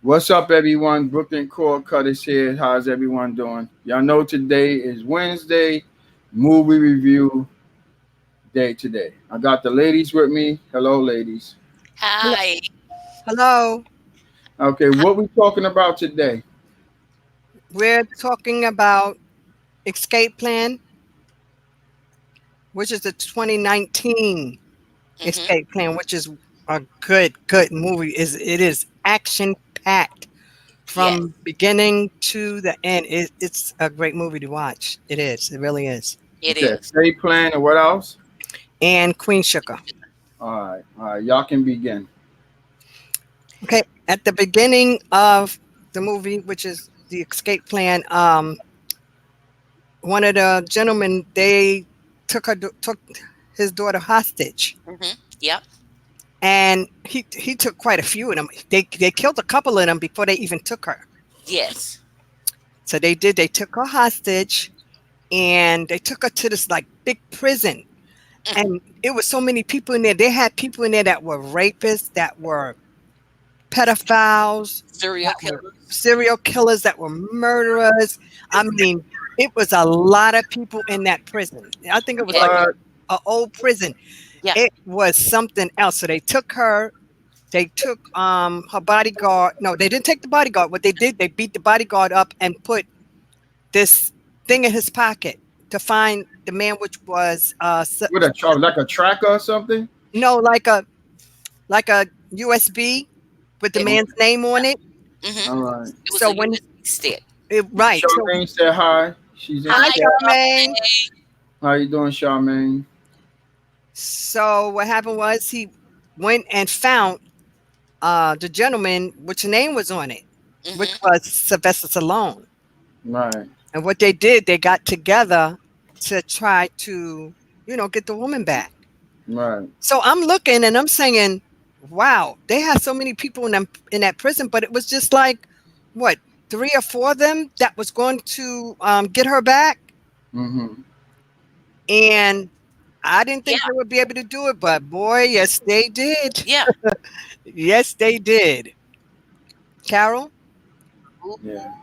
What's up, everyone? Brooklyn Core Cutters here. How's everyone doing? Y'all know today is Wednesday, movie review day today. I got the ladies with me. Hello, ladies. Hello. Hi. Hello. Okay, what we talking about today? We're talking about Escape Plan, which is the 2019 Hmm. Escape Plan, which is a good movie. It is action packed Yes, from beginning to the end. It's a great movie to watch. It is. It really is. it Okay, is. estate plan and what else? And Queen Sugar. All right, y'all can begin. Okay. At the beginning of the movie, which is the Escape Plan, one of the gentlemen they took his daughter hostage, Yep. and he took quite a few of them. They killed a couple of them before they even took her. Yes. So they took her hostage, and they took her to this like big prison, Mm. and it was so many people in there. They had people in there that were rapists, that were pedophiles, Serial that were killers. serial killers, that were murderers. I mean, it was a lot of people in that prison. I think it was Yes. like What? a old prison. Yeah. It was something else. So they took her. They took her bodyguard. No, they didn't take the bodyguard. What they did, they beat the bodyguard up and put this thing in his pocket to find the man, which was What a like a tracker or something? no, like a USB with the It, man's name on it. hmm All right. it was So a when USB stick. right, so Charmaine said hi. She's in the hi, Hi, chat. Charmaine. Charmaine. How you doing, Charmaine? So what happened was he went and found the gentleman, which name was on it, which Hmm. was Sylvester Stallone. Right, And what they did, they got together to try to, get the woman back. right. So I'm looking and I'm saying, wow, they had so many people in that prison, but it was just like what, three or four of them that was going to get her back. Mm-hmm. And I didn't Yeah. think they would be able to do it, but boy, yes, they did. Yeah. Yes, they did. Carol. Ooh. Yeah.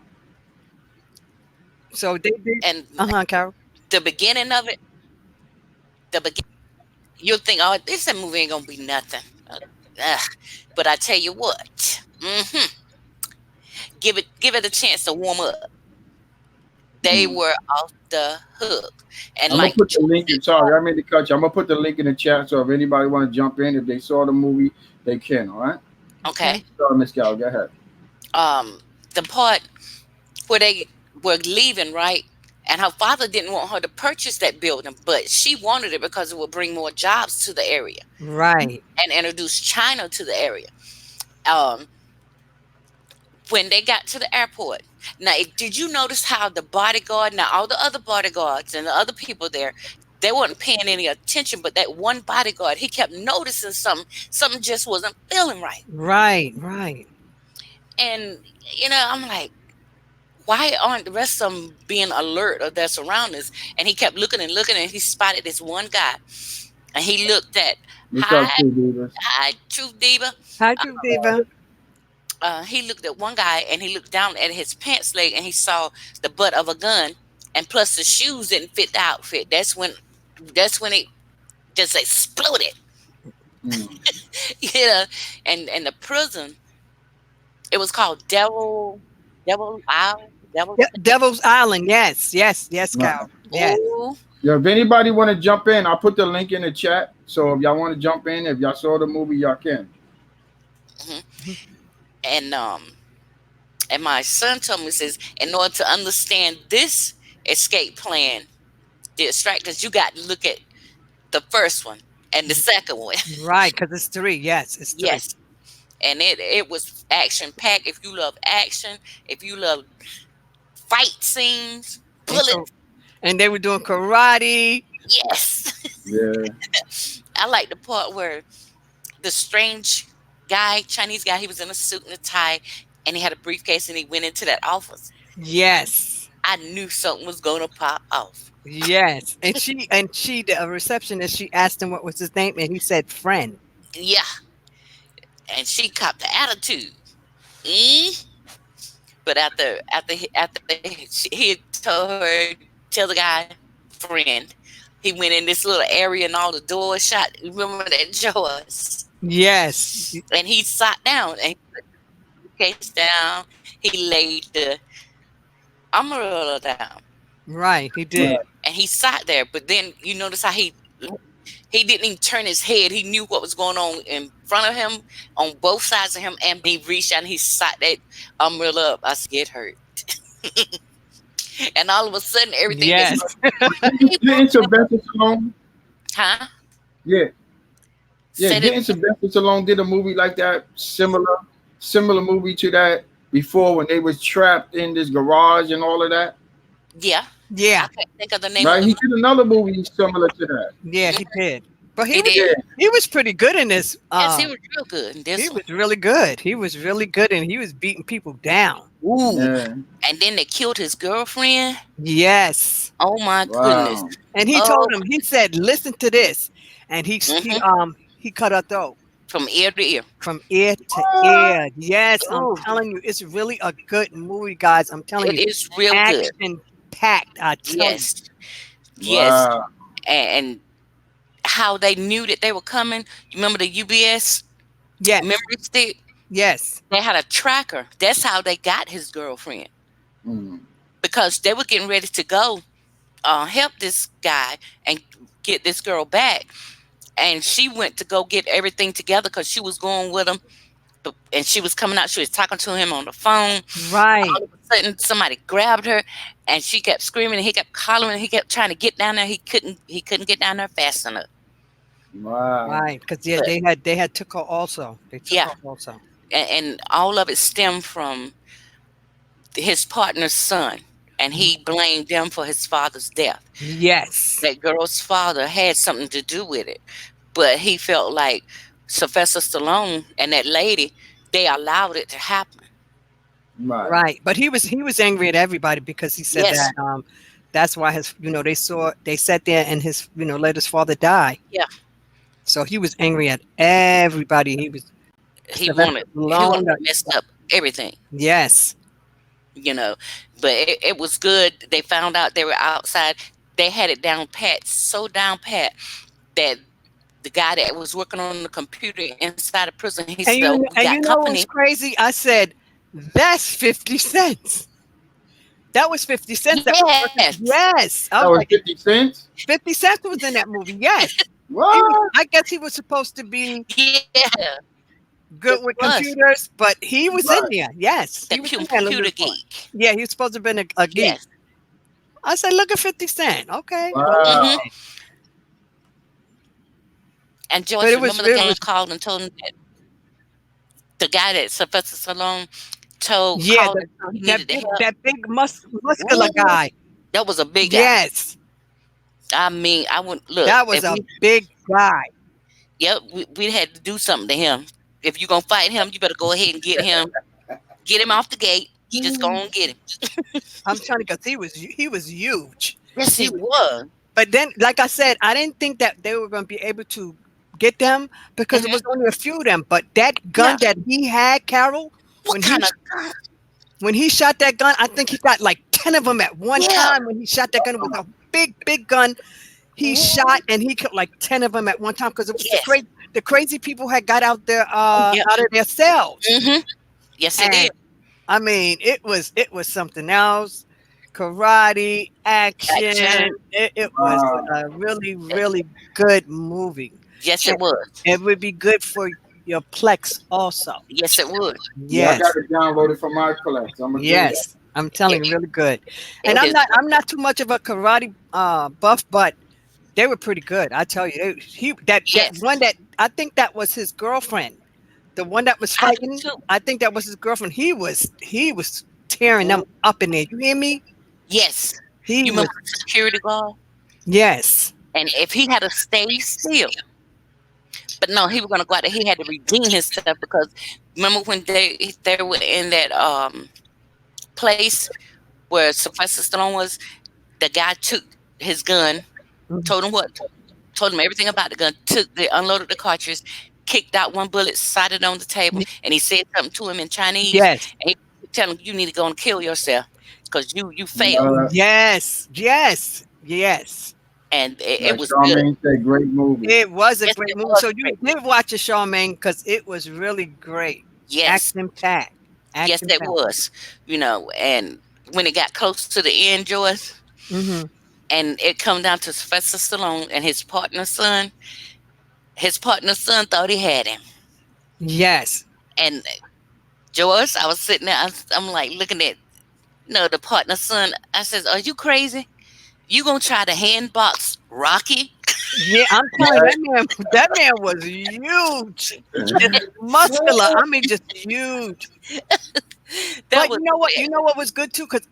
So they did. And Uh-huh, Carol. the beginning of it, the begin. You'll think, oh, this movie ain't gonna be nothing. Ugh. But I tell you what, give it a chance to warm up. They Mm. were off the hook, and I'm gonna like put the Joe link said, in. Sorry, I made to cut you. I'm gonna put the link in the chat so if anybody want to jump in, if they saw the movie, they can. All right. okay, Okay. Sorry, Miss Gal. Go ahead. the part where they were leaving, right? And her father didn't want her to purchase that building, but she wanted it because it would bring more jobs to the area Right. and introduce China to the area. Um, when they got to the airport, now did you notice how the bodyguard, now all the other bodyguards and the other people there, they weren't paying any attention, but that one bodyguard, he kept noticing something just wasn't feeling right. Right. Right. And I'm like, why aren't the rest of them being alert of their surroundings? And he kept looking and looking, and he spotted this one guy, and he looked at What's up, hi, Two Divas? hi, Truth Diva. Hi, Truth Diva. He looked at one guy, and he looked down at his pants leg, and he saw the butt of a gun, and plus the shoes didn't fit the outfit. That's when it just exploded. Mm. Yeah, and the prison, it was called Devil Isle, Devil. Devil's Island. Yes. Yes. Yes, Right. Carol. Yes. Oh, Yeah, if anybody want to jump in, I'll put the link in the chat. So if y'all want to jump in, if y'all saw the movie, y'all can. mhm. and and my son told me, says, in order to understand this escape plan, the Extractors, you got to look at the first one and the second one. Right. Because it's three. Yes, it's three. Yes, and it was action packed. If you love action, if you love fight scenes, And so, bullets, and they were doing karate. yes. Yeah. I like the part where the strange guy, Chinese guy, he was in a suit and a tie, and he had a briefcase, and he went into that office. Yes. I knew something was gonna pop off. Yes. And she, the receptionist, she asked him what was his name, and he said friend. Yeah, and she copped the attitude. Mm. But he told her, tell the guy friend, he went in this little area and all the doors shut. Remember that, Joyce? Yes. And he sat down and he put the case down. He laid the umbrella down Right. He Right. did. and he sat there. But then you notice how he didn't even turn his head. He knew what was going on in front of him, on both sides of him, and he reached out and he sat that umbrella up. I said, get hurt. And all of a sudden, everything that Yes. broke, he broke Didn't them. Sylvester Stallone? Huh? Yeah, yeah. Said it. Didn't Sylvester Stallone did a movie like that, similar movie to that before when they was trapped in this garage and all of that? Yeah. I Yeah. can't think of the name of Right. the He did movie. another movie similar to that. Yeah, he did. But He did. Yeah. he was pretty good in this. Yes, he was real good in He this one. was really good. He was really good, and he was beating people down. Ooh. Yeah. And then they killed his girlfriend. Yes. Oh my goodness. Wow. And he Oh, told him. He said, "Listen to this," and hmm he cut her throat from ear to ear. from ear to What? ear. Yes, I'm Ooh, telling you, it's really a good movie, guys. I'm telling it you, is real good. action packed. I tell you. Yes, yes. Wow. And how they knew that they were coming. You remember the UBS Yes, memory stick? yes. They had a tracker. That's how they got his girlfriend Mm. because they were getting ready to go help this guy and get this girl back. And she went to go get everything together because she was going with him. And she was coming out. She was talking to him on the phone. Right, All of a sudden, somebody grabbed her, and she kept screaming. And he kept calling. And he kept trying to get down there. He couldn't. He couldn't get down there fast enough. Wow. right. Because yeah, But they had took her also. They took yeah, her also. and all of it stemmed from his partner's son, and he blamed them for his father's death. Yes. That girl's father had something to do with it, but he felt like Sylvester Stallone and that lady, they allowed it to happen. Right. Right, but he was angry at everybody because he said Yes, that that's why his they sat there and his let his father die. yeah, So he was angry at everybody. He was Sylvester he Stallone. wanted to mess up everything, Yes, you know. But it was good. They found out they were outside. They had it down pat, so down pat that the guy that was working on the computer inside the prison, he said, "Oh, we got and you know company." what's crazy? I said that's 50 cents. That was 50 cents. That was working. Yes, Yes, I That was was like 50 cents. 50 cents was in that movie. Yes, What? I guess he was supposed to be yeah, good it with was computers, but he was in Right. there. Yes, the he was in there a little computer bit more. geek. Yeah, he was supposed to have been a geek. Yes. I said, look at 50 Cent. Okay, well, Hmm. Wow. And but Joyce, it was remember the it guy was called and told him that the guy that Sylvester Stallone told yeah called and told he that needed the big help. muscular Ooh, guy. that was a big guy. Yes, I mean, I would look that was if a we, big guy. yep, we had to do something to him. If you're gonna fight him, you better go ahead and get him off the gate. Just go and get him. I'm trying to because he was huge. Yes, He he was, was. but then, like I said, I didn't think that they were going to be able to get them because it Hmm. was only a few of them. But that Yeah. gun that he had, Carol, What when he kind of gun? when he shot that gun, I think he got like 10 of them at one Yeah. time. When he shot that gun, it was a big gun. He shot Ooh, and he killed like 10 of them at one time because it was yes. the crazy people had got Yep. out of their cells. Hmm. Yes, it And did. I mean, it was something else. Karate, action. Action. It was Wow. a really, really good movie. Yes, And it was. it would be good for your plex also. Yes, it would. Yeah, I got Yes. it downloaded from my collection. I'm gonna do that. Yes. I'm telling you, It, really good. And it is. I'm not too much of a karate buff, but they were pretty good. I tell you, that Yes, one that I think that was his girlfriend, the one that was I do fighting. too. I think that was his girlfriend. He was tearing them Ooh, up in there. You hear me? yes. He You was remember the security guard? yes, And if he had to stay still, but no, he was gonna go out there. He had to redeem himself because remember when they were in that place where Sylvester Stallone was, the guy took his gun, mhm, told him everything about the gun, unloaded the cartridge, kicked out one bullet, sat it on the table, Y- and he said something to him in Chinese, Yes, and he tell him, "You need to go and kill yourself because you failed." Uh, yes, yes, yes. And it like was good. Charmaine said, great movie. It was a Yes, great it movie. was So a you great movie. did watch it, Charmaine, because it was really great. Yes, Action packed. yes, Action it packed. was. And when it got close to the end, Joyce, Hmm. and it come down to Sylvester Stallone and his partner son thought he had him. Yes. And Joyce, I was sitting there, I'm like looking at the partner son. I says, "Are you crazy? You gonna try to hand box Rocky?" Yeah, I'm telling you, that man was huge, muscular. I mean, just huge. That But was you know what? it. You know what was good too, because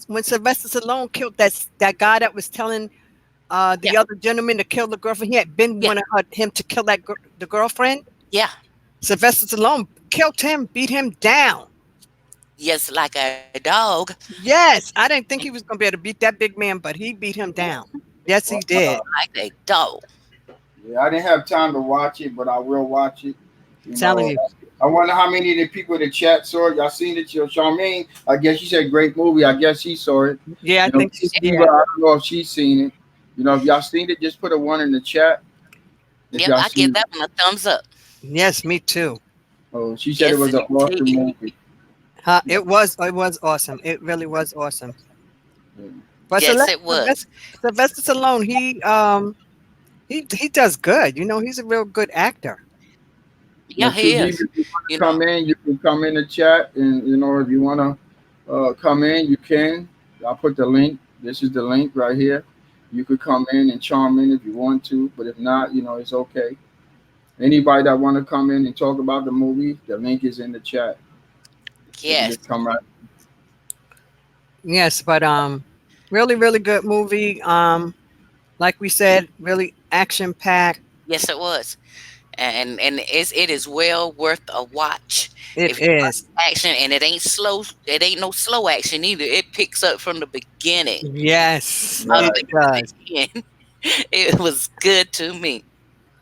when Sylvester Stallone killed that guy that was telling Yeah, the other gentleman to kill the girlfriend, he had been yeah, wanting him to kill the girlfriend. yeah. Sylvester Stallone killed him, beat him down. Yes, like a dog. Yes, I didn't think he was going to be able to beat that big man, but he beat him down. Yes, he did. Wow. Like a dog. Yeah, I didn't have time to watch it, but I will watch it. You Telling know, you. I wonder how many of the people in the chat saw it. Y'all seen it? Charmaine, I guess she said great movie. I guess she saw it. Yeah, I You know, think she's, Eva, yeah. I don't know if she's seen it. You know, if y'all seen it, just put a one in the chat if Yep, y'all I give seen it. that one a thumbs up. Yes, me too. Oh, she said it Yes, was an awesome indeed. movie. It was awesome. It really was awesome. Yeah. But Yes, it was. Sylvester Stallone, he does good. He's a real good actor. Yeah, Now, he Chief, is. if you want to You come know. in, you can come in the chat, and if you want to come in, you can. I'll put the link. This is the link right here. You could come in and chime in if you want to, but if not, it's okay. Anybody that want to come in and talk about the movie, the link is in the chat. You can Yes. just come right. Yes, but really, really good movie. Like we said, really action packed. Yes, it was. And it is well worth a watch. It If you is. like action, and it ain't slow, it ain't no slow action either. It picks up from the beginning Yes, all the it Right. way to does. the end. It was good to me.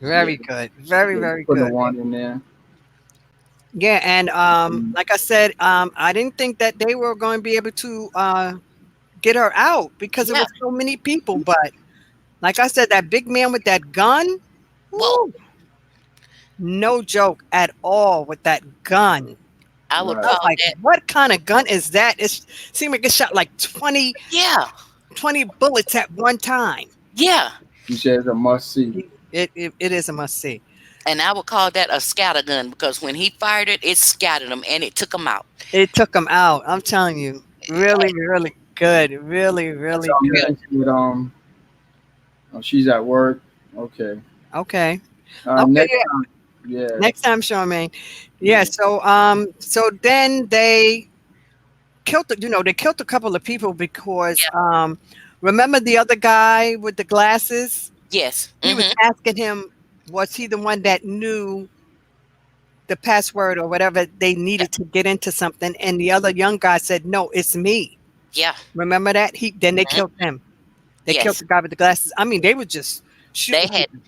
Yeah. Very good. Very, Yeah. very Put the good. one in there. Yeah, and Mm. like I said, I didn't think that they were going to be able to get her out because there Yeah. was so many people. But like I said, that big man with that gun, Whoa. woo, no joke at all with that gun. I would I Right. was call like, that. what kind of gun is that? It seemed like it shot like Yeah. 20 bullets at one time. Yeah. She says a must see. It is a must see. And I would call that a scatter gun because when he fired it, it scattered them and it took them out. It took him out. I'm telling you, really, really good. Really, really good. Charmaine said, she's at work. Okay. Okay. Okay. Next time. Yeah. Next time, Charmaine. Yeah. Yeah. So then they they killed a couple of people because Yeah. remember the other guy with the glasses? Yes. He was asking him, was he the one that knew the password or whatever they Yeah. needed to get into something? And the other young guy said, no, it's me. Yeah. Remember that? Then they Mhm. killed him. They killed Yes. the guy with the glasses. I mean, they were just They shooting had people.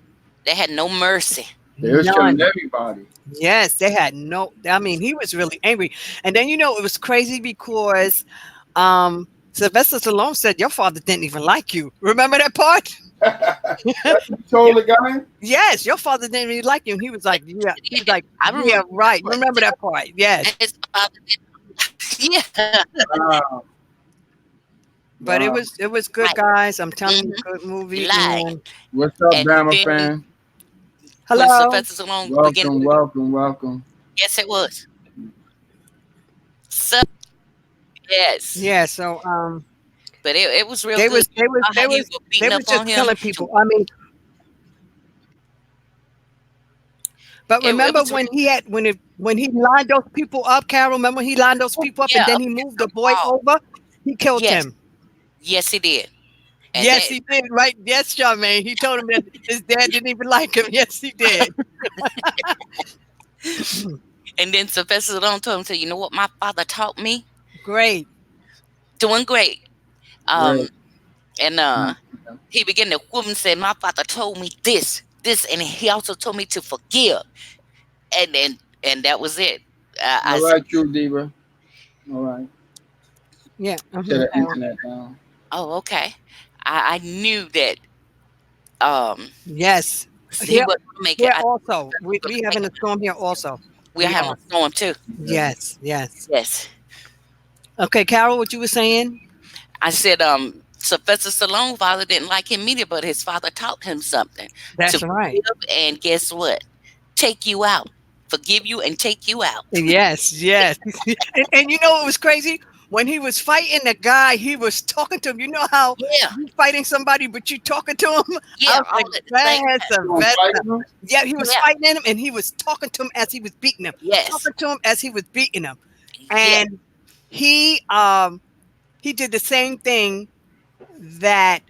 they had no mercy. They was killing None. everybody. Yes, they had no. I mean, he was really angry. And then it was crazy because Sylvester Stallone said your father didn't even like you. Remember that part? That's what you told the guy? Yes, your father didn't really like you. And he was like, yeah. He was like, I yeah, remember right. what Remember that part? Yes. his father did. Yeah. Wow. But it Wow. was it was good, Right. guys. I'm telling you, Hmm. good You movie. lied. And What's up, And Bama then fan? when hello. Sylvester Stallone began, Welcome, welcome, welcome. yes, it was. So yes, Yeah. So but it was real they good. was You they was saw how they he was was they beating was up just on him. killing people. I mean, but It remember was when when he lined those people up, Carol? Remember when he lined those people up and yeah, then up he against moved the the boy wall. over? He killed Yes, him. yes, he did. And Yes, that he did. Right? Yes, Charmaine. He told him that his dad didn't even like him. Yes, he did. and then Sylvester Stallone told him, "Say, you know what my father taught me? Great. Doing great." Great. Um, and he began to whoop and say, "My father told me this, and he also told me to forgive." and that was it. All I said, right, True Diva. All right. Yeah. Shut the Carol. internet down. oh, okay. I knew that Yes. he Here, wasn't gonna make it. here I also. he We wasn't having make a it. storm here also. We're We having are. a storm too. Yeah. Yes. Yes. Yes. Okay, Carol, what you were saying? I said, Sylvester Stallone's father didn't like him either, but his father taught him something to That's right. forgive, and guess what? Take you out, forgive you, and take you out. Yes, yes. And you know what was crazy? When he was fighting the guy, he was talking to him. You know how Yeah, you fighting somebody, but you talking to him? I yeah, was like, all at the same man, time. You want to Sylvester. fight him? Yeah, he was Yeah, fighting him and he was talking to him as he was beating him. yes, Talking to him as he was beating him. yeah, And he he did the same thing that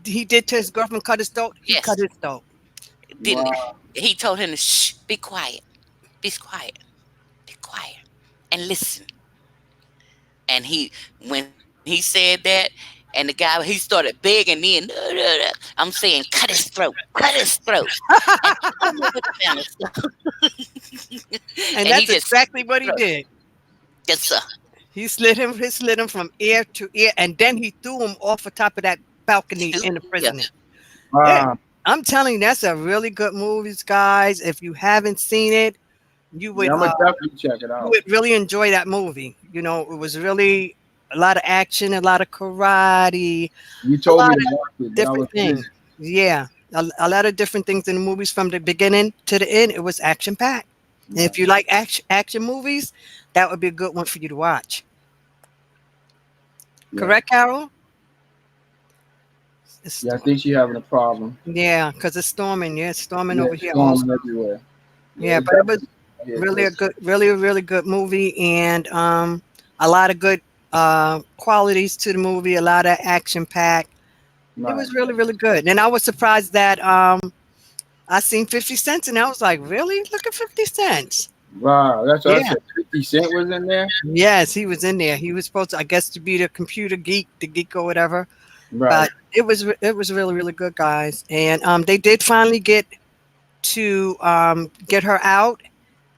he did to his girlfriend, cut his throat. He cut yes. his throat. Didn't Wow. he told him to shh, be quiet, be quiet, and listen. And when he said that, and the guy he started begging, then I'm saying, cut his throat, and tell me what kind of stuff. And And he that's just exactly what he throat. did. Yes, sir. He slid him from ear to ear, and then he threw him off the top of that balcony in the Yeah, prison. Yeah, Wow. I'm telling you, that's a really good movie, guys. If you haven't seen it, you would Yeah, I'm gonna definitely check it you out. would really enjoy that movie. You know, it was really a lot of action, a lot of karate, You a told lot me to of watch it, but I was different things. busy. Yeah, a lot of different things in the movies from the beginning to the end. It was action packed. And Right. if you like action movies, that would be a good one for you to watch. Yeah. Correct, Carol? It's Yeah, I think she's having a problem. Yeah, because it's storming. Yeah, it's storming Yeah, over it's here also. storming everywhere. Yeah, Yeah, it but it was definitely here really too. a good, really good movie, and a lot of good qualities to the movie. A lot of action packed. It Right. was really good. And I was surprised that I seen 50 Cent, and I was like, really? Look at 50 Cent. Wow. That's what I Yeah. said. 50 Cent was in there. Yes, he was in there. He was supposed to, I guess, to be the computer geek, the geek or whatever. Right. But it was really good, guys. And they did finally to get her out.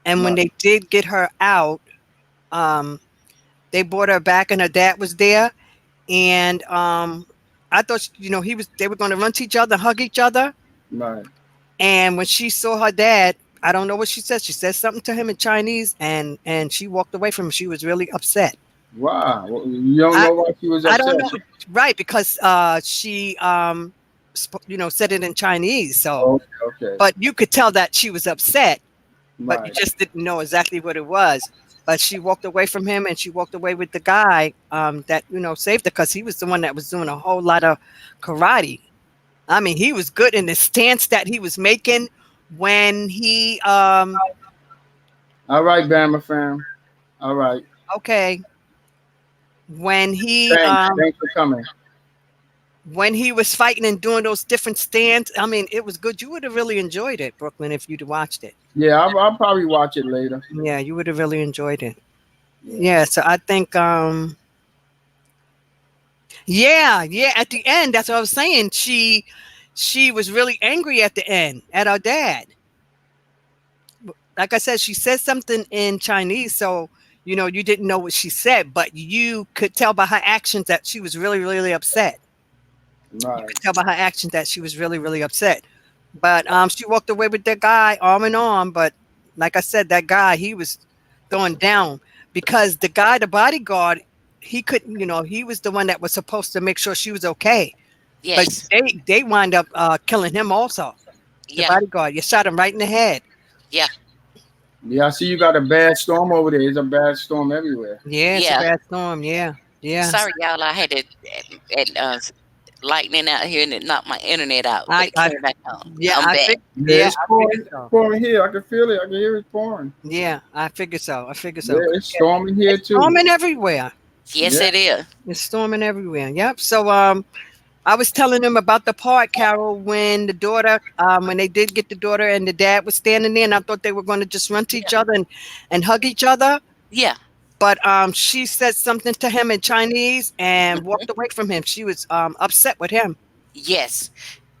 And when Right. they did get her out, um, they brought her back, and her dad was there. And I thought, they were going to run to each other, hug each other. Right. And when she saw her dad, I don't know what she said. She said something to him in Chinese, and she walked away from him. She was really upset. Wow. Well, you don't I know why she was I don't upset. know, right? Because she said it in Chinese. So, Okay. Okay. but you could tell that she was upset, but you Right. just didn't know exactly what it was. But she walked away from him, and she walked away with the guy that saved her, because he was the one that was doing a whole lot of karate. I mean, he was good in the stance that he was making when he All right, Bama fam. All right. okay, when he Thanks. um Thanks for coming. when he was fighting and doing those different stands. I mean, it was good. You would have really enjoyed it, Brooklyn, if you'd watched it. Yeah, I'll probably watch it later. Yeah, you would have really enjoyed it. Yeah. Yeah, so I think yeah, yeah, at the end, that's what I was saying. She was really angry at the end at her dad. Like I said, she said something in Chinese, so you didn't know what she said, but you could tell by her actions that she was really upset. You Right. could tell by her actions that she was really upset. But she walked away with that guy arm in arm. But like I said, that guy, he was throwing down, because the guy, the bodyguard, he couldn't. He was the one that was supposed to make sure she was okay. But Yes. they wind up killing him also. The Yeah. bodyguard, you shot him right in the head. Yeah. Yeah, I see you got a bad storm over there. It's a bad storm everywhere. Yeah, it's a Yeah. bad storm. Yeah, yeah. Sorry, y'all. I had it at lightning out here, and it knocked my internet out, but I, it I, came back on. yeah, I'm I back. think, Yeah, yeah, it's I pouring, figured so. pouring here. I can feel it. I can hear it pouring. Yeah, I figured so. I figured Yeah, so. it's storming here It's too. storming everywhere. Yes, Yeah. it is. It's storming everywhere. Yep. So I was telling them about the part, Carol, when the daughter, when they did get the daughter and the dad was standing there, and I thought they were going to just run to each Yeah. other and hug each other. Yeah. But she said something to him in Chinese and Hmm. walked away from him. She was upset with him. Yes.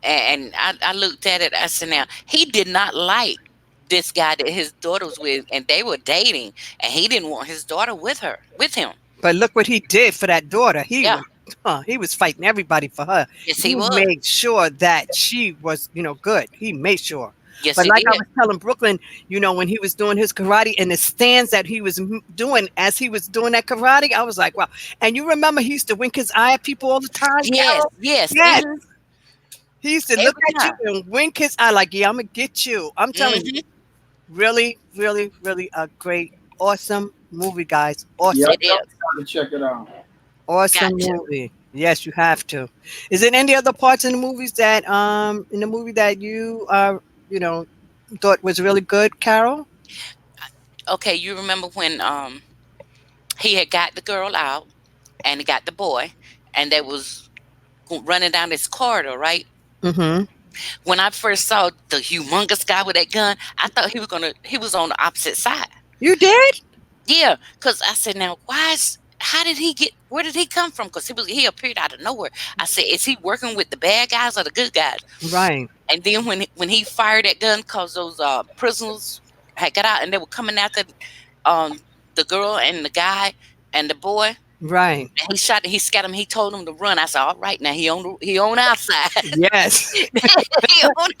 And I looked at it. I said, now he did not like this guy that his daughter was with, and they were dating, and he didn't want his daughter with him. But look what he did for that daughter. Yeah, He was fighting everybody for her. yes, He he was. made sure that she was, good. He made sure. Yes, But he like I did. was telling Brooklyn, when he was doing his karate and the stands that he was doing as he was doing that karate, I was like, wow. And you remember he used to wink his eye at people all the time, Yes, Carol? yes. Yes. He used to look Every at you time. and wink his eye like, yeah, I'm going to get you. I'm telling you, Hmm. really, really, really a great, awesome movie, guys. Yeah, I Awesome. It definitely is. got to check it out. Awesome Gotcha. movie. Yes, you have to. Is there any other parts in the movie that you you know thought was really good, Carol? Okay, you remember when he had got the girl out and he got the boy, and they was running down this corridor, right? Mm-hmm. When I first saw the humongous guy with that gun, I thought he was on the opposite side. You did? Yeah, because I said, now how did he get? Where did he come from? Because he appeared out of nowhere. I said, is he working with the bad guys or the good guys? Right. And then when he fired that gun, cause those prisoners had got out and they were coming after um the girl and the guy and the boy. Right. And he scared him. He told him to run. I said, all right, now he on outside. Yes. He on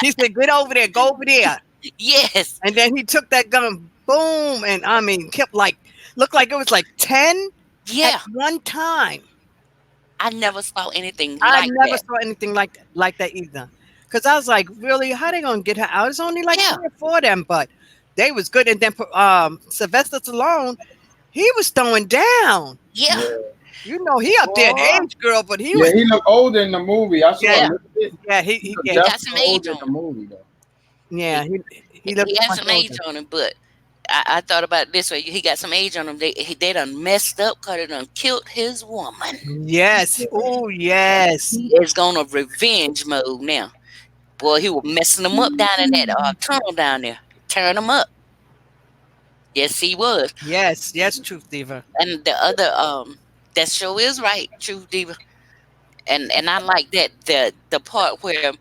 He said, get over there, go over there. yes, And then he took that gun, boom, and I mean kept like looked like it was like 10 at yeah. one time. I never saw anything I like never that. saw anything like that either. Cause I was like, really, how they gonna get her out? It's only like Yeah, 3 or 4 of them, but they was good. And then Sylvester Stallone, he was throwing down. yeah, Yeah. He up there in Boy. age, girl, but he Yeah, was he looked old in the movie. I saw a yeah, yeah. little bit. yeah, He he looked yeah, He got definitely some old age in on the him. movie, though. yeah, He he looked he had much some age older. on him, but I thought about it this way. He got some age on him. They done messed up because they done killed his woman. Yes. Oh yes. He is going to revenge mode now. Boy, he was messing them up down in that tunnel down there. Tearing them up. Yes, he was. Yes, yes, Truth Diva. And the other that show is right, Truth Diva. And I like that the part where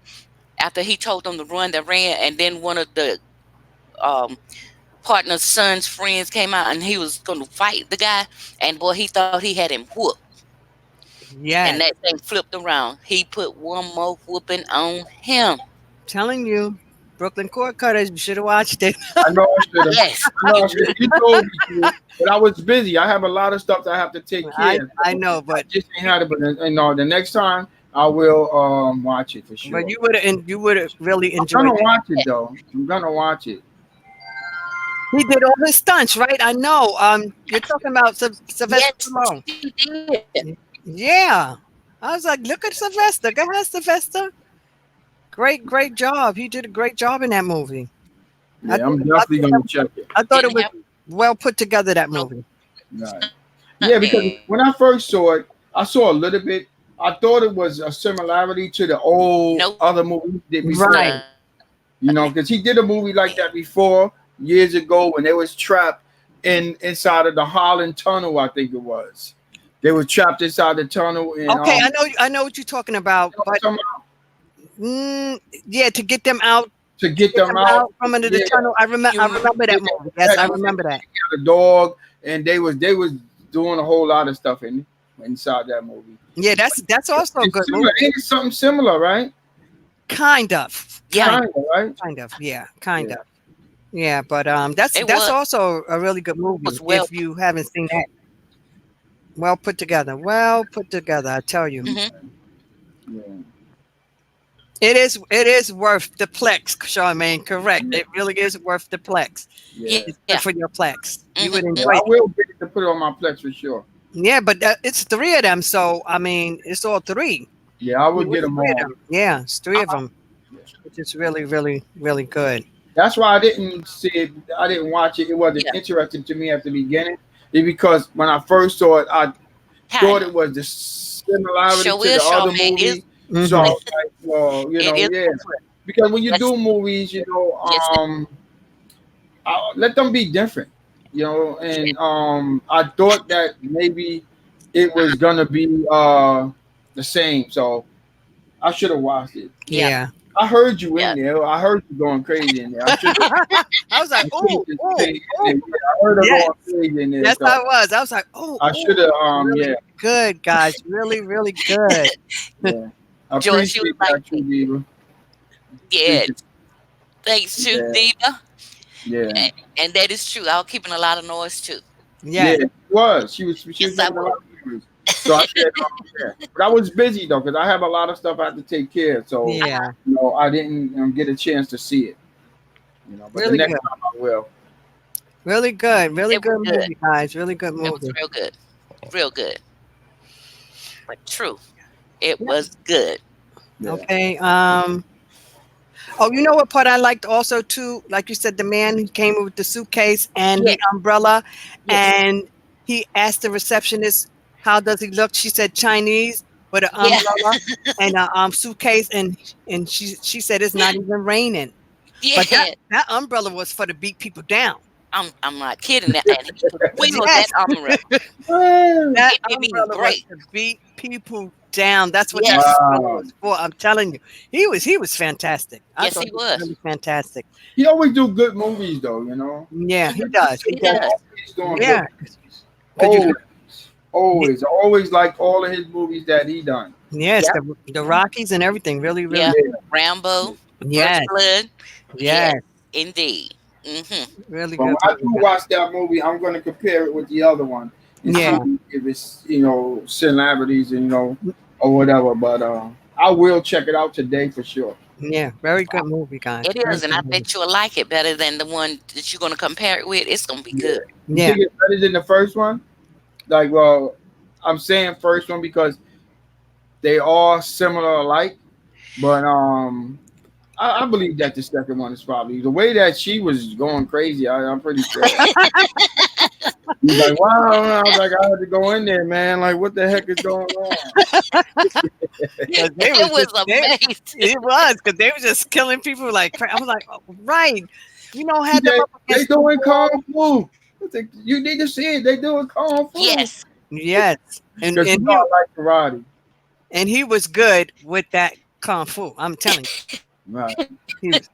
after he told them to run, they ran, and then one of the um partner's son's friends came out and he was going to fight the guy, and boy, he thought he had him whooped, and Yes. that thing flipped around. He put one more whooping on him. Telling you, Brooklyn Court Cutters, you should have watched it. I know I should have. Yes, I know I should have. You told me to, but I was busy. I have a lot of stuff that I have to take I care of. I So know, I but just ain't had it. But the next time I will watch it for but sure. you would have really I'm enjoyed gonna it. watch it though. I'm gonna watch it. He did all his stunts, right? I know. You're talking about Sylvester yes, Stallone. he did. Yeah. I was like, look at Sylvester. Go ahead, Sylvester. Great, great job. He did a great job in that movie. I Yeah, thought, I'm I definitely thought, gonna check it. I thought it Didn't was have well put together. That no movie. Right. Yeah, because nothing. when I first saw it, I saw a little bit. I thought it was a similarity to the old No, other movies he did it's before. Right. nothing. Because he did a movie like that before years ago when they was trapped inside of the Holland Tunnel. I think it was. They were trapped inside the tunnel, and Okay, I know what you're talking about, but mm, yeah, to get them out, to get get them them out. out from under the Yeah, tunnel. I You remember yeah, that movie. Yes, I remember that. the dog, and they was doing a whole lot of stuff inside that movie. Yeah, that's also a It's good similar. movie. Ain't it something similar, right? Kind of, yeah, kind Kind of, right? kind of, yeah, kind Yeah. of, yeah. But it that's also a really good movie was well. if you haven't seen that. Well put together. Well put together. I tell you, Hmm. Yeah. it is worth the plex, Charmaine. Correct. It really is worth the plex. Yeah. It's Yeah. good for your plex. You would Hmm. Yeah, enjoy I it. will get it to put it on my Plex for sure. Yeah, but it's 3 of them, so I mean, it's all 3. Yeah, I will Yeah, get it's them 3 of all. them. Yeah, it's 3 of Uh-huh. them, which is really, really, really good. That's why I didn't see it. I didn't watch it. It wasn't Yeah, interesting to me at the beginning. It's because when I first saw it, I thought kind of. it was the similarity Show to the is other Charmaine movie. is So, Hmm. like, well, it is yeah. different. Because when you Let's do movies, yes, let them be different. And I thought that maybe it was gonna be the same. So I should have watched it. Yeah, Yeah. I heard you in yeah. there. I heard you going crazy in there. I should have. I was like, I should oh, have just oh, stayed in there. oh. Yeah, I heard her Yes. going crazy in there. Yes, So I was. I was like, oh, I oh. should have. Really Yeah, good, guys. Really, really good. yeah. I Joyce, you appreciate like that, True it. Diva. Yeah. Appreciate. Thanks to Yeah, Diva. yeah, And that is true. I was keeping a lot of noise too. yeah. Yes. She was. She was Yes, I making a lot was. of movies. So I said, yeah. But I was busy though, because I have a lot of stuff I had to take care of. So Yeah. I didn't get a chance to see it. But the Really next good. time I will. Really good. Really It was good good. movie, guys. Really good It was movie. real good. Real good. But true. It was good. Yeah, Okay. Oh, you know what part I liked also too? Like you said, the man who came with the suitcase and Yes, the umbrella, yes, and he asked the receptionist, "How does he look?" She said Chinese with an yeah, umbrella and a suitcase, and she said it's not even raining. But yeah. that umbrella was for to beat people down. I'm not kidding. That and he could wheel Yes, that umbrella. wow. that It didn't even umbrella was break. to beat people down. That's what that Yes, umbrella was for. I'm telling you, he was fantastic. I yes, thought he he was was. really fantastic. He always do good movies though. Yeah, he does. He He does. does. Always doing good Yeah, movies. because you Always, always, I always like all of his movies that he done. yes, Yep. the Rockies and everything. Really, really. Yeah. Yeah, Rambo, First Yes, Blood. Yes, yes, indeed. Mm-hmm. really but when good I do movie. watch that movie, I'm gonna compare it with the other one and see Yeah, if it's celebrities and or whatever. But I will check it out today for sure. yeah, very good movie, guys. It Very is, and I good movie. bet you'll like it better than the one that you're gonna compare it with. It's gonna be Yeah. good. You Yeah, think it's better than the first one? Like, well, I'm saying first one because they are similar alike, but I believe that the second one is probably the way that she was going crazy. I'm pretty sure. He's like, wow. I was like, I had to go in there, man. Like, what the heck is going on? because they was It was just amazing. it was because they was just killing people like I was like, oh, right, She had them said, up they against the doing kung wall. fu. I think you need to see it. They doing kung fu. Yes, Yes, Because you know I like karate. and he was good with that kung fu. I'm telling you, Right. he was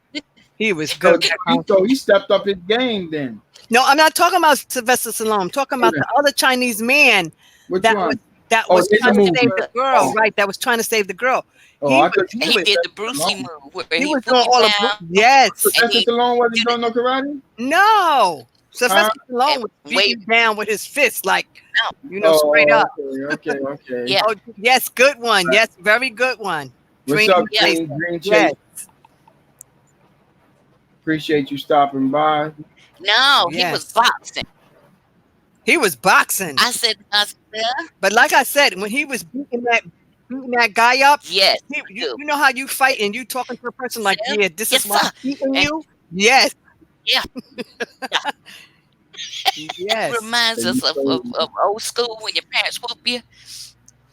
he was So, good with that kung fu. so he stepped up his game then. No, I'm not talking about Sylvester Stallone. I'm talking about Okay. the other Chinese man Which that was one? that Oh, was in the trying to First movie. save the Blood. girl, Oh, right? That was trying to save the girl. oh, I thought And you he said did the Sylvester Brucey Stallone. move where He he was put doing him all down the yes. and Sylvester he Stallone wasn't did it doing no karate? No, Huh? Sylvester Stallone and was waved beating down with his fist, like out. straight Oh, up. okay. Yeah, Oh, yes, good one. Yes, very good one. What's up, Dream yeah. Chase. Green Yes, Chase? Appreciate you stopping by. No, he was yes. boxing. He was boxing, I said, but like I said, when he was beating that guy up, yes, you you. you know how you fight and you talking to a person like, Sir? yeah, this is Yes, why sir. I'm beating And you. Yes, yeah, yeah. yes, Reminds us of old school when your parents whoop you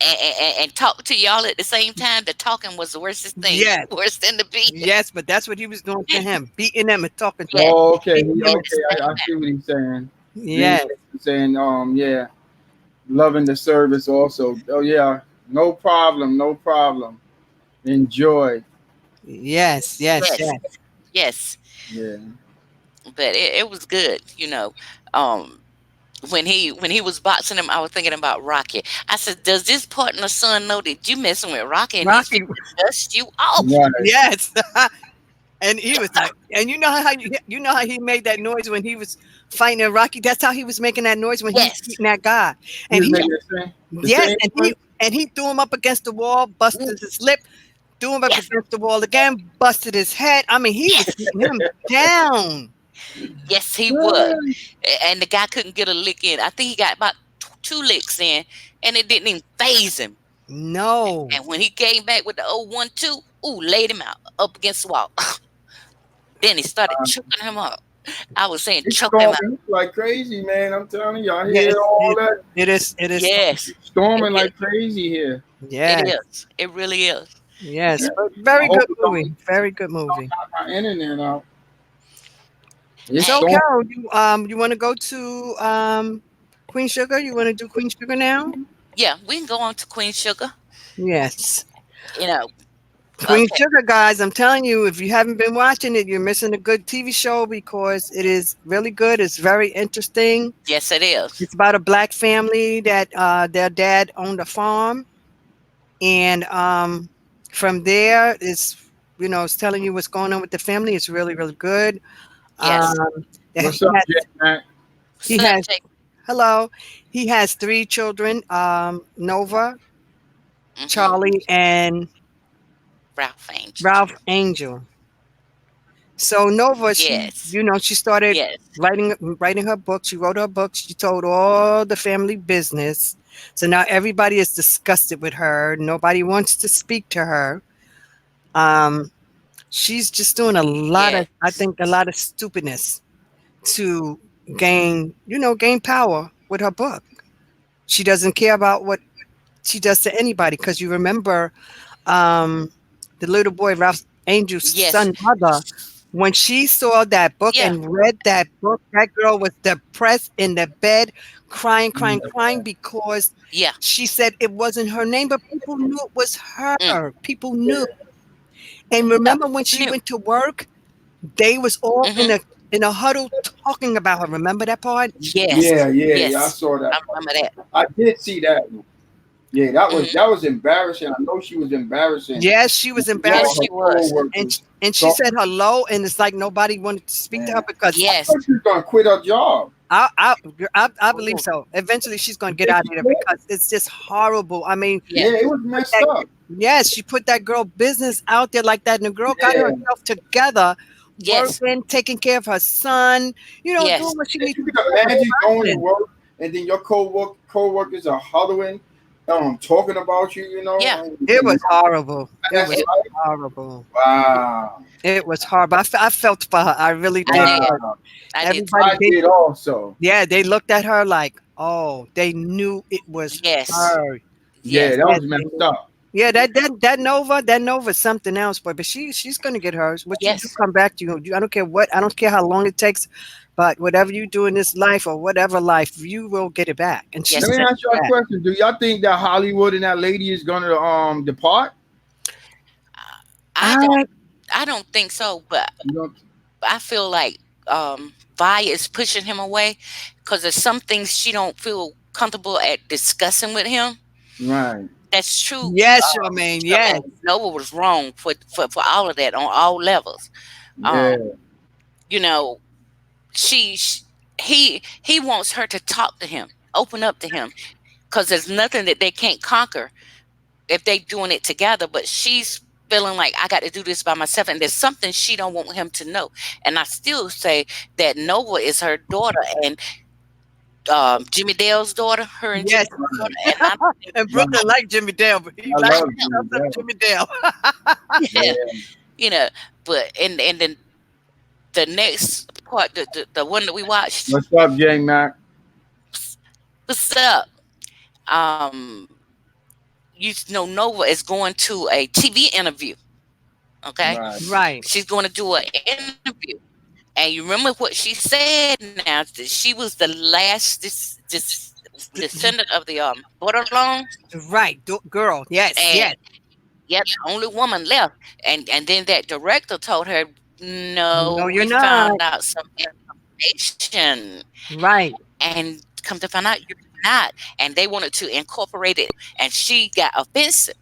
and talk to y'all at the same time. The talking was the worstest thing, yes, worse than the beating. yes. But that's what he was doing to him, beating him and talking to Yeah, him. Oh, okay. Beating him. at Okay. the same I time. see what he's saying. Green Yes, Chase is saying, yeah, loving the service also. Oh, yeah. No problem. No problem. Enjoy. yes, yes, Yes, yes. yes. Yeah. But it was good, you know. Um, when he was boxing him, I was thinking about Rocky. I said, "Does this partner son know that you messing with Rocky and he's Rocky. fixing to dust you off?" Right. Yes. And he was like, and you know how he made that noise when he was fighting in Rocky. That's how he was making that noise when he was Yes, beating that guy. He And was he, making the yes, same and noise? he threw him up against the wall, mm, busted his lip, threw him up yes, against the wall again, busted his head. I mean, he was yes, beating him down. yes. He was, Right. and the guy couldn't get a lick in. I think he got about two licks in, and it didn't even phase him. No, And when he came back with the 0-1-2, ooh, laid him out up against the wall. Then he started choking him up. I was saying, It's choke him out. storming like crazy, man. I'm telling you, I yes, hear all that it is, Yes, it storming is. like crazy here. It yes, is. It really is. yes. Yeah. But I very hope good it movie, very good don't movie. knock my internet out. It's Hey, So, storming. Carol, you want to go to Queen Sugar? You want to do Queen Sugar now? yeah, we can go on to Queen Sugar. Yes. You know, Queen Okay. Sugar, guys, I'm telling you, if you haven't been watching it, you're missing a good TV show because it is really good. It's very interesting. Yes, it is. It's about a black family that their dad owned a farm, and from there, it's telling you what's going on with the family. It's really, really good. Yes. Um, that What's he up, has, Jack Mac? he What's up, has Jake? hello, he has three children, Nova, Mm-hmm. Charlie, and Ralph Angel. Ralph Angel. So Nova, Yes. she started Yes. writing her book. She wrote her book. She told all the family business. So now everybody is disgusted with her. Nobody wants to speak to her. Um, she's just doing I Yes. think, a lot of stupidness to gain power with her book. She doesn't care about what she does to anybody because you remember um, the little boy Ralph Angel's Yes. son mother, when she saw that book Yeah. and read that book, that girl was depressed in the bed, crying, crying, Yeah. crying because Yeah. she said it wasn't her name, but people knew it was Mm. her. People knew. And remember when she New. went to work, they was all Mm-hmm. in a huddle talking about her. Remember that part? Yeah, Yes. yeah, yeah. I Yes. saw that I part. remember that. I did see that. Yeah, that was Mm-hmm. that was embarrassing. I know she was embarrassing. Yes, she And was she saw Yes, embarrassed, her she was. and co-workers she talk. said hello, and it's like nobody wanted to speak to her Man, because I Yes. thought she was gonna quit her job. I believe Oh, so. Eventually, she's going You to get think out she of there quit? because it's just horrible. I mean, yes. Yeah, it was put messed that, up. yes, she put that girl business out there like that, and the girl got Yeah, herself together, Yes. working, taking care of her son, doing Yes. what she and needs you to can do as imagine a going to person. work and then your co-workers are huddling, talking about you, Yeah. It in was horrible. It your past was It, life. horrible. Wow, It was horrible. I felt for her. I really I did. did. But wow. I did too. everybody, I did also. they looked at her like, oh, they knew it was Yes. her. Yeah, Yes. that Yes, was they messed knew. up. Yeah, that Nova's something else, boy. But she's gonna get hers. What you do Yes. come back to you. I don't care how long it takes, but whatever you do in this life or whatever life, you will get it back. And she's Let Yes. me getting ask you it a back. question. Do y'all think that Hollywood and that lady is gonna depart? I don't. I I don't think so. But You know, I feel like Vi is pushing him away because there's some things she don't feel comfortable at discussing with him. right? That's true. Yes, Charmaine. Yes. And Nova was wrong for all of that on all levels. Um, Yeah, you know, she he wants her to talk to him, open up to him, because there's nothing that they can't conquer if they doing it together. But she's feeling like I got to do this by myself, and there's something she don't want him to know. And I still say that Nova is her daughter, and Jimmy Dale's daughter, her and Jimmy Yes. Dale's daughter, right, and I don't think And right. Brooklyn liked Jimmy Dale, but he I liked I love know, Jimmy some Dale. Jimmy Dale. yeah, Yeah. you know, but and then the next part, the one that we watched, What's up, J Mac? what's up? Um, you know, Nova is going to a TV interview. Okay, Right. Right. she's going to do an interview, and you remember what she said now that she was the last this descendant of the borderline, Right. Girl. Yes. and Yes. yep, the only woman left. And then that director told her, "No, No, we you're found not. out some information, Right. and come to find out you're not." And they wanted to incorporate it, and she got offensive.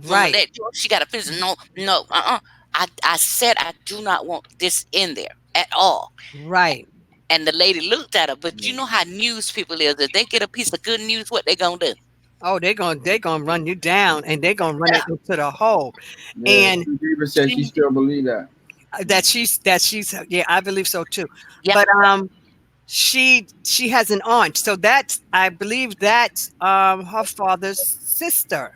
When Right. that she got offensive. No, no, I said I do not want this in there at all. Right. And the lady looked at her, but you Yeah. know how news people is. If they get a piece of good news, what they gonna do? Oh, they gonna run you down, and they're gonna run Yeah, it into the hole. Yeah. And She even said she she still believe that. that she's yeah, I believe so too. yeah. But she has an aunt, so that's I believe that's her father's sister.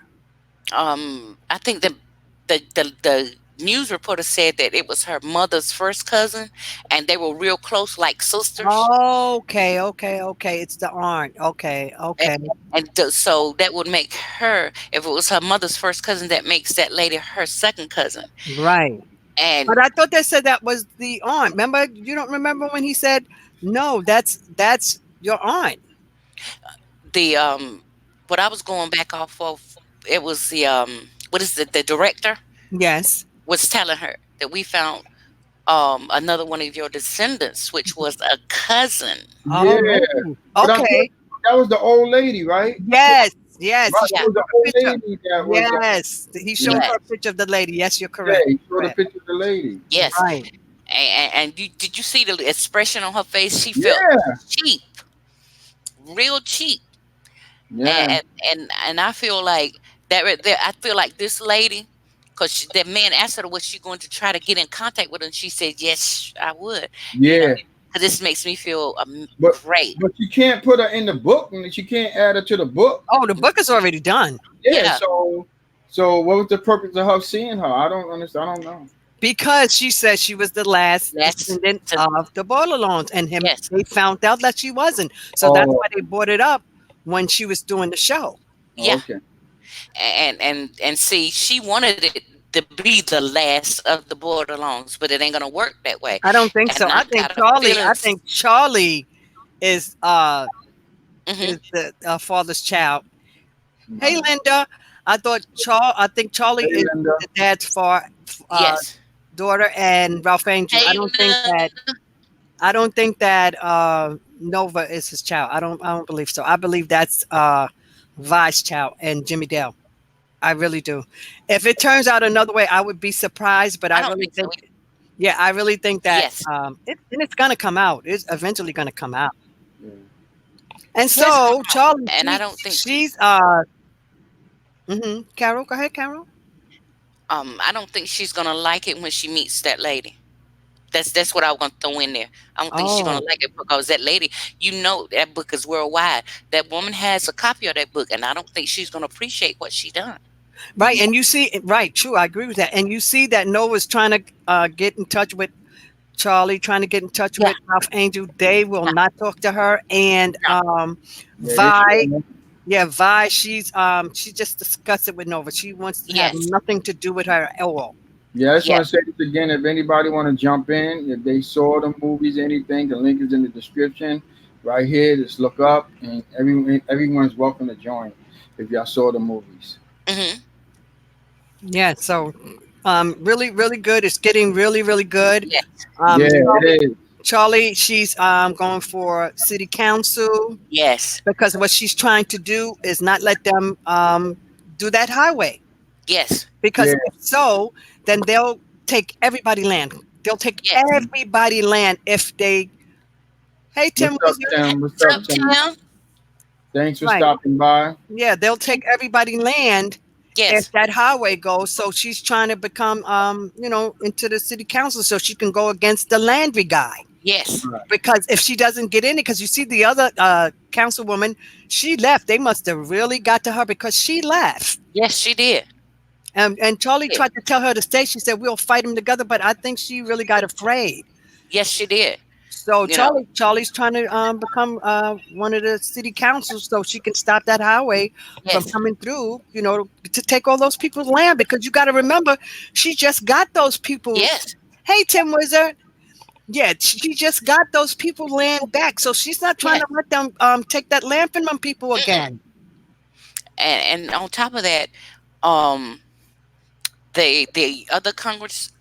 I think the news reporter said that it was her mother's first cousin, and they were real close, like sisters. Okay, okay, okay. It's the aunt. Okay, And, okay. so that would make her, if it was her mother's first cousin, that makes that lady her second cousin. Right. And But I thought they said that was the aunt. Remember, you don't remember when he said, "No, that's your aunt." the what I was going back off of, it was the what is it, the director Yes. was telling her that we found another one of your descendants, which was a cousin. Yeah, Oh, but I thought okay. that was the old lady, right? Yes, yes. He Right, it Yeah, showed was her the a old picture. lady that was. Yes, he Yeah, showed her yes, a picture of the lady. Yes, you're yeah, correct. he showed a Correct. picture of the lady. yes. Right. And did you see the expression on her face? She felt Yeah, cheap, real cheap. yeah, And I feel like that right there. I feel like this lady, because that man asked her was she going to try to get in contact with her, and she said yes, I would. You know, yeah. 'cause this makes me feel But great. but you can't put her in the book, and she can't add her to the book. Oh, the book is already done Yeah, Yeah, so what was the purpose of her seeing her? I don't understand. I don't know. because she said she was the last that's descendant to, of the Bordelons, and him yes, they found out that she wasn't. So that's Oh, why they brought it up when she was doing the show. yeah. okay. And see, she wanted it to be the last of the borderlongs, but it ain't gonna work that way. I don't think And so. I got a feeling. I think Charlie is Hmm. the father's child. Hey, Right. Linda. I think Charlie Hey, is Linda. the dad's uh, Yes. daughter, and Ralph Angel. Hey, Linda. I don't think that Nova is his child. I don't believe so. I believe that's Vi's child and Jimmy Dale. I really do. If it turns out another way, I would be surprised. But I I don't really think so. think, yeah, I really think that Yes. it's gonna come out. It's eventually gonna come out. Yeah. And Yes. so Charlie, And I don't think she's Carol, go ahead, Carol. I don't think she's gonna like it when she meets that lady. That's what I want to throw in there. I don't think she's gonna Oh, like it because that lady, that book is worldwide. That woman has a copy of that book, and I don't think she's gonna appreciate what she done. right. And you see, right, true. I agree with that. And you see that Noah's trying to get in touch with Charlie, trying to get in touch Yeah. with Ralph Angel. They will No. not talk to her. And No. Yeah, they Vi, should. yeah, Vi, she just discussed it with Nova. She wants to have Yes. nothing to do with her at all. Yeah, I just Yes. want to say this again. If anybody want to jump in, if they saw the movies, anything, the link is in the description right here. Just look up, and everyone's welcome to join if y'all saw the movies. Hmm. Yeah, so really, really good. It's getting really, really good. Yes. Yeah, it is. Charlie, she's going for city council Yes. because what she's trying to do is not let them do that highway. Yes. Because Yeah. if so, then they'll take everybody land. They'll take Yes. everybody land if they. Hey, What's Tim up, Wizard. Tim? What's What's up, up, Tim? Tim? Thanks for Right. stopping by. Yeah, they'll take everybody land if Yes. that highway goes. So she's trying to become, into the city council so she can go against the Landry guy. Yes. Right. Because if she doesn't get in it, because you see the other councilwoman, she left. They must have really got to her because she left. Yes, she did. And Charlie Yeah. tried to tell her to stay. She said, we'll fight them together. But I think she really got afraid. Yes, she did. So You know. Charlie's trying to become one of the city councils so she can stop that highway from Yes. coming through, to take all those people's land. Because you got to remember, she just got those people. Yes. Hey, Tim Wizard. Yeah, she just got those people land back. So she's not trying Yes. to let them take that land from them people Mm-mm. again. And on top of that, um, the other Congress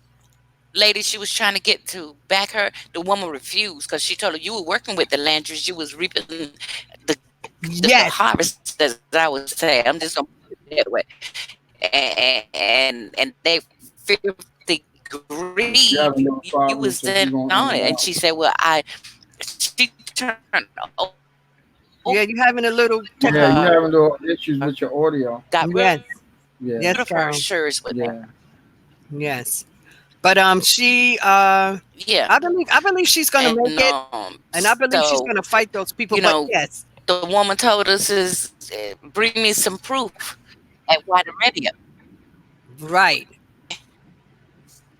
lady she was trying to get to back her, the woman refused because she told her you were working with the Landrys, you was reaping the the Yes. harvest, as I would say. I'm just gonna put it that way. And they fifth degree If you have a you little was in problem, on so it. you're And she going in said, and well, out. she turned Yeah, over you're having a little Yeah, technical. you're having her, little issues with your audio. got rid Yes. of her Yeah, Yes, shares with them. Carol. yeah. Yes. But she Yeah. I believe she's gonna make And it, and I believe she's so gonna fight those people. you But know, yes, the woman told us is bring me some proof at White Radio. right.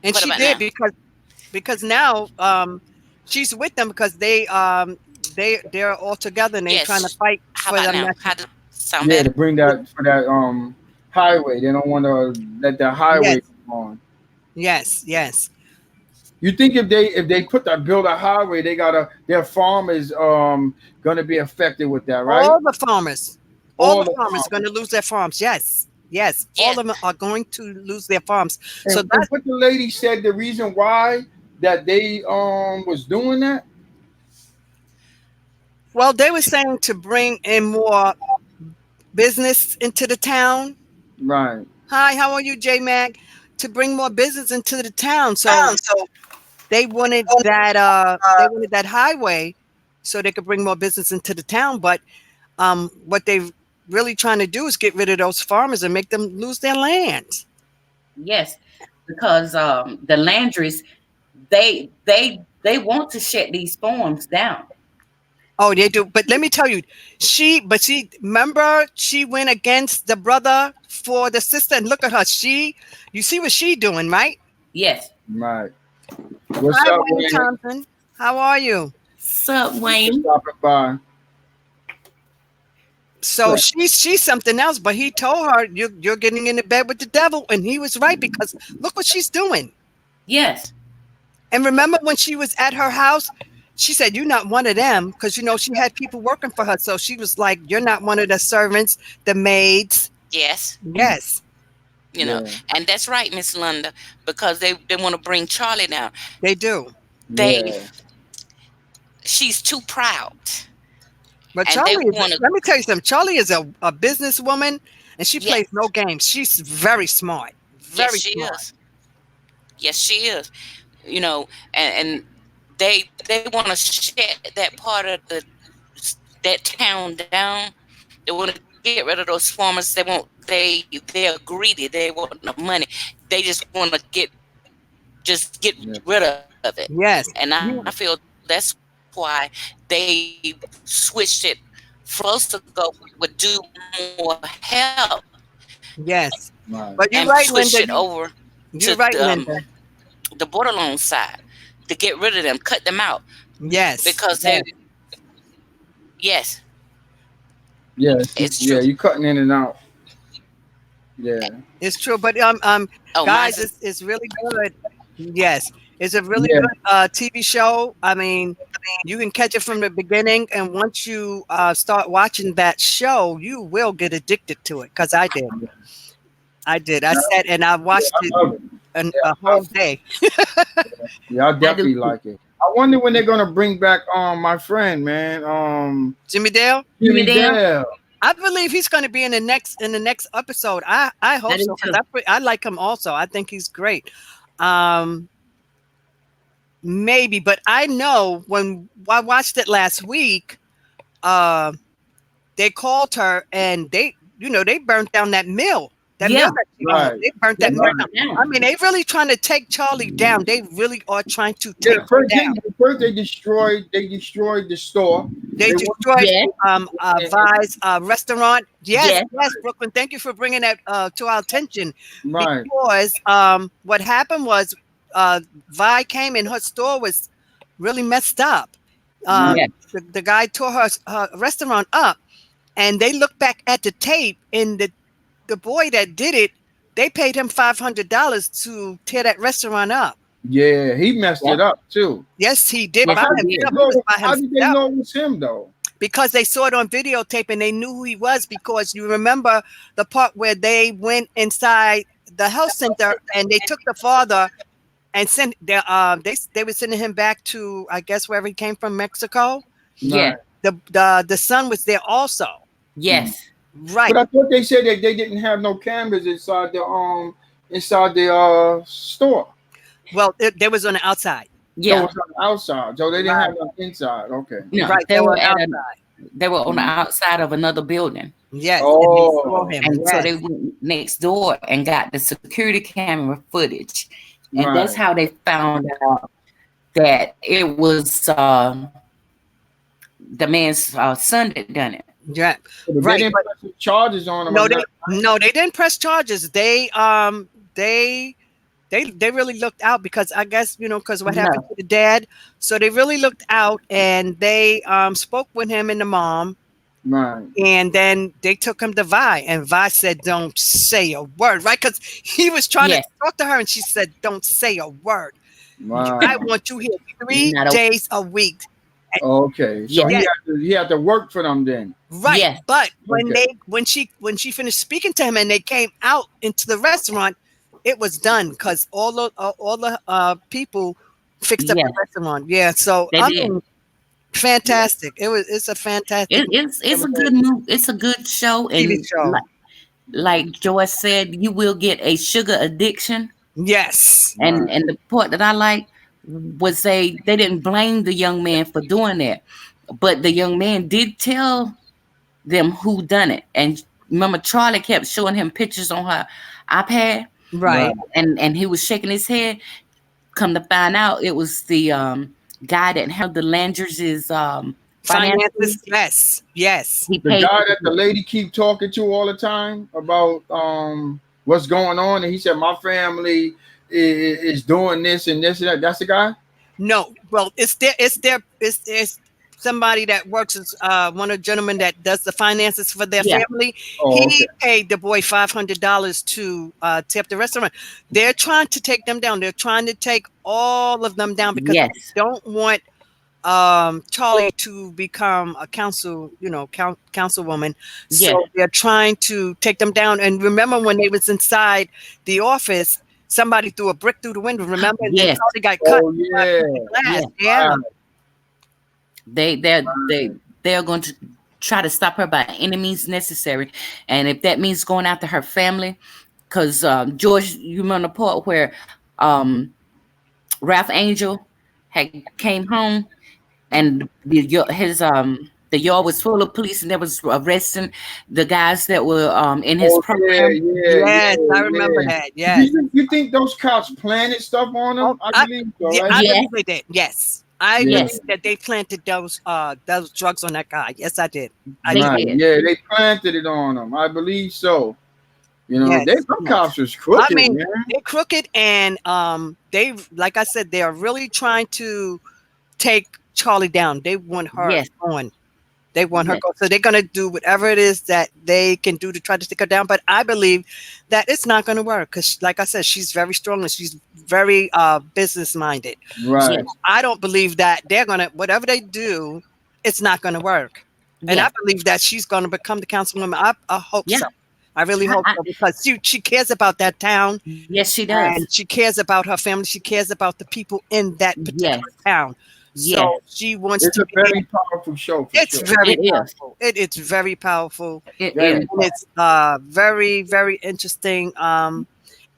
And What she about did now? because now she's with them because they're all together and they're trying to Yes. fight How for about them now? not to. How does it sound Yeah, to better? bring that for that highway. They don't want to let that highway Yes, come on. yes, yes. You think if they put that build a highway, they gotta their farm is gonna be affected with that, right? All the farmers, all All the the farmers are farmers. gonna lose their farms. Yes. Yes, all Yes. of them are going to lose their farms. So And that's what the lady said, the reason why that they was doing that. well, they were saying to bring in more business into the town. Right. Hi, how are you, J Mac? To bring more business into the town. So Town. So they wanted that highway so they could bring more business into the town. But what they really trying to do is get rid of those farmers and make them lose their land. Yes, because the Landrys, they want to shut these farms down. Oh, they do. But let me tell you, she remember she went against the brother for the sister, and look at her. You see what she doing, right? Yes. Right. What's Hi, up, Wayne Wayne? Thompson. How are you? Sup, Thanks for Wayne? stopping by. So she's something else. But he told her you're getting into bed with the devil, and he was right because look what she's doing. Yes. And remember when she was at her house, she said, "You're not one of them," because she had people working for her. So she was like, "You're not one of the servants, the maids." Yes. Yes, You know, Yeah. and that's right, Miss Linda, because they want to bring Charlie down. they do. They Yeah. She's too proud, But and they Charlie is, want to. let me tell you something. Charlie is a businesswoman and she Yes, plays no games. She's very smart. yes, Very she smart. is. Yes, she is. You know, and they want to shut that part of that town down. They want to get rid of those farmers. They're greedy. They want the money. They just want to get rid of it. And I feel Yes. that's You why they switched it. Supposed to go would do more help and push it over yes. But you're right, to Linda. You're right, the Linda. borderline side to get rid of them, cut them out because Yes. they. Yes. Yes, Yes. it's true. Yeah. You cutting in and out. Yeah. It's true. But Oh, mine's guys, is. it's really good. Yes. It's a really Yeah. good TV show. I mean, you can catch it from the beginning, and once you start watching that show, you will get addicted to it. Because I did. I did. I sat and I Yeah. watched it I love it. Yeah. a whole day. Yeah. I I do definitely too. like it. I wonder when they're gonna bring back my friend, man. Jimmy Dale. Jimmy Jimmy Dale. Dale. I believe he's going to be in the next episode. I I hope do so because too. I like him also. I think he's great. Um, maybe, but I know when I watched it last week, uh, they called her and they burnt down that mill. That mill Yeah, that she owned. Right. They burnt they that mill burnt Right. down. it down. I mean, they really trying to take Charlie down. They really are trying to Yeah. take her down. First they destroyed the store. They They want destroyed Yes. Vi's restaurant. Yes, Yes. yes, Brooklyn. Thank you for bringing that to our attention. right. Because what happened was Vi came and her store was really messed up. Um, Right. Yes. the guy tore her restaurant up, and they looked back at the tape, and the boy that did it, they paid him $500 to tear that restaurant up. Yeah. He messed Yep. it up too. Yes, he did But Yes, by he did did. himself. they He was know? by How did they himself know it was him though? because they saw it on videotape and they knew who he was. Because you remember the part where they went inside the health center and they took the father and sent they were sending him back to, I guess, wherever he came from, Mexico. Yes. Right. The son was there also. Yes. Right. But I thought they said that they didn't have no cameras inside the store. Well, they was on the outside. So it Yeah. was on the outside. So they didn't Right. have no inside. Okay. No, Right. they They were were at a outside. they were on the outside of another building. Yes. And they saw Oh, him. And so they Yes. went next door and got the security camera footage. And that's right. how they found out that it was the man's son that done it. Yeah. So they Right. didn't But put some charges on him or no, nothing. they didn't press charges. They they really looked out because I guess because what happened No. to the dad. So they really looked out and they spoke with him and the mom. Right. And then they took him to Vi, and Vi said, "Don't say a word," right? Because he was trying Yes. to talk to her, and she said, "Don't say a word. I Wow. want you here 3 Not a days a week." Okay, so Yes. Yes, he had to work for them then. right. Yes. But Okay. when she finished speaking to him and they came out into the restaurant, it was done because all the people fixed up the Yes. restaurant. Yeah. So They I did. mean, fantastic. It's a fantastic It's a good television move. It's a good show, TV and show. like Joyce said, you will get a sugar addiction. Yes. Right. And the part that I like was they didn't blame the young man for doing that, but the young man did tell them who done it. And remember, Charlie kept showing him pictures on her iPad, Right. Right. and he was shaking his head. Come to find out, it was the guy that handled the Landers' finances. Finances. Yes. Yes. He The paid guy for that the it. lady keep talking to all the time about what's going on, and he said my family is doing this and this and that. That's the guy. No. Well, it's somebody that works as one of the gentlemen that does the finances for their Yeah. family. Oh, okay. He paid the boy $500 to tip the restaurant. They're trying to take them down. They're trying to take all of them down because they Yes. don't want Charlie to become a councilwoman. Yes. So they're trying to take them down. And remember when they was inside the office, somebody threw a brick through the window. Remember, and then Yes. Charlie got cut Oh by a yeah. piece of glass. Yeah. Yeah, Right. They're going to try to stop her by any means necessary, and if that means going after her family, because George, you remember the part where um Ralph Angel had came home and the yard was full of police and they was arresting the guys that were in his Oh yeah, program. yeah, yes, yeah, I remember yeah. that. Yes. You think those cops planted stuff on Oh, him? I believe so, yeah, right? I Yes, believe they did. Yes, I Yeah. believe yes, that they planted those drugs on that guy. Yes, I did. I they did. Right. did. Yeah, they planted it on him. I believe so. They Yes, some yes. cops was I crooked, mean, man. they're crooked, and they, like I said, they are really trying to take Charlie down. They want her Yes, gone. They want her yes, gone. So they're going to do whatever it is that they can do to try to take her down. But I believe that it's not going to work because, like I said, she's very strong and she's very business minded. So Right. yes, I don't believe that they're going to, whatever they do, it's not going to work. And I yes, believe that she's going to become the councilwoman. I hope yeah. so. I really hope I, so because she cares about that town yes, she does. and she cares about her family. She cares about the people in that particular Yes, town. yes, So she wants It's to a be. very powerful show for It's sure. very it is. powerful. It's very powerful, It Very is. and powerful. it's very very interesting. And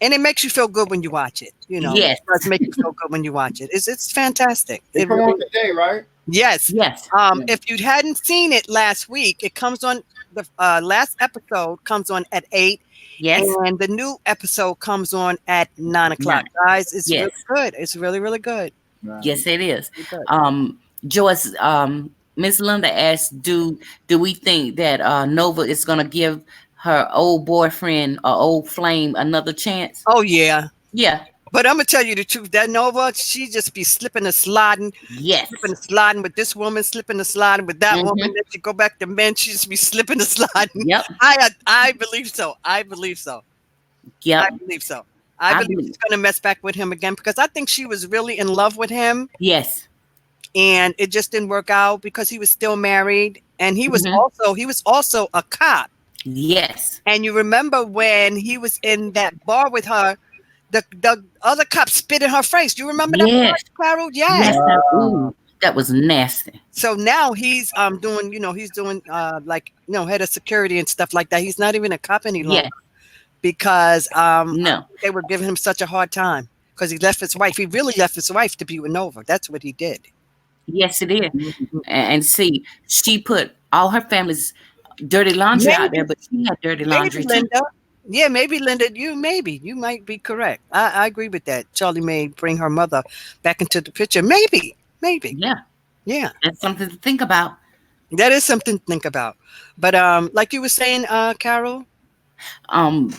it makes you feel good when you watch it. It Yes, does make you feel good when you watch it. It's fantastic. They It come on really. today, right? Yes. yes, Yeah. If you hadn't seen it last week, it comes on the last episode comes on at 8, yes. and the new episode comes on at 9 o'clock. Nine. Guys, it's really Yes, good. It's really really good. Right. yes, it is. Really good. Joyce, Miss Linda asked, do we think that Nova is gonna give her old boyfriend or old flame another chance? Oh yeah. Yeah. But I'm gonna tell you the truth. That Nova, she just be slipping and sliding, Yes. slipping and sliding with this woman, slipping and sliding with that woman. Mm-hmm. Then she go back to men. She just be slipping and sliding. Yep. I believe so. I believe so. I Yep. believe so. I I believe believe. she's gonna mess back with him again because I think she was really in love with him, Yes. and it just didn't work out because he was still married, and Mm-hmm. he was also a cop. Yes. And you remember when he was in that bar with her, the other cop spit in her face. Do you remember that part, Yes. Carol? Yes. Yes. Wow. Ooh, that was nasty. So now he's doing, he's doing like, head of security and stuff like that. He's not even a cop any longer Yes. because No. they were giving him such a hard time because he left his wife. He really left his wife to be with Nova. That's what he did. Yes, it is. Mhm. And see, she put all her family's dirty laundry out there, Maybe, but she had dirty maybe laundry too. Linda. Yeah, maybe Linda. You might be correct. I agree with that. Charlie may bring her mother back into the picture. Maybe. Yeah, Yeah, that's something to think about. that is something to think about. But like you were saying, Carol. Um,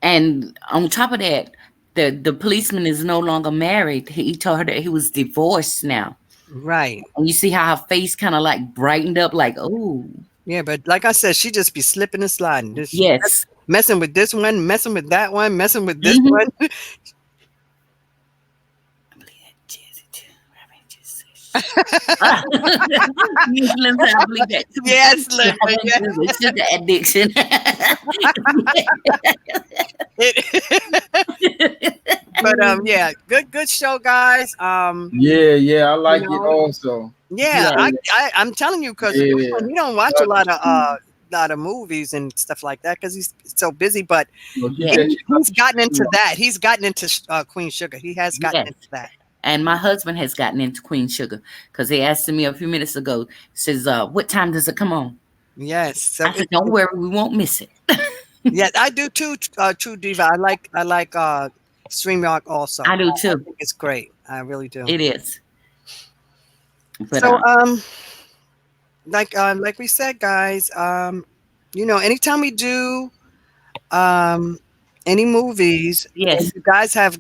and on top of that, the policeman is no longer married. He told her that he was divorced now. Right. And you see how her face kind of like brightened up, like, oh, Yeah, but like I said, she just be slipping and sliding. Just yes. messing with this one, messing with that one, messing with this Mm-hmm. one. Yes, Lindsay, I believe that too. Yes, Yeah, I Linda. think Yeah. it's a sugar addiction. It, but yeah, good show, guys. Yeah, yeah, I You like it know, also. yeah, Yes, I'm telling you because Yeah. he don't watch a Love it. lot of movies and stuff like that because he's so busy. But Well, she yes, said she he's loves gotten into sugar. that. He's gotten into Queen Sugar. He has gotten yes. into that. And my husband has gotten into Queen Sugar because he asked me a few minutes ago, says, what time does it come on? Yes. So I said, don't worry, we won't miss it. yeah, I do too. True Diva. I like StreamYard I also. do I too. think it's great. I really do. It is. But So like we said, guys, anytime we do um any movies and yes, you guys have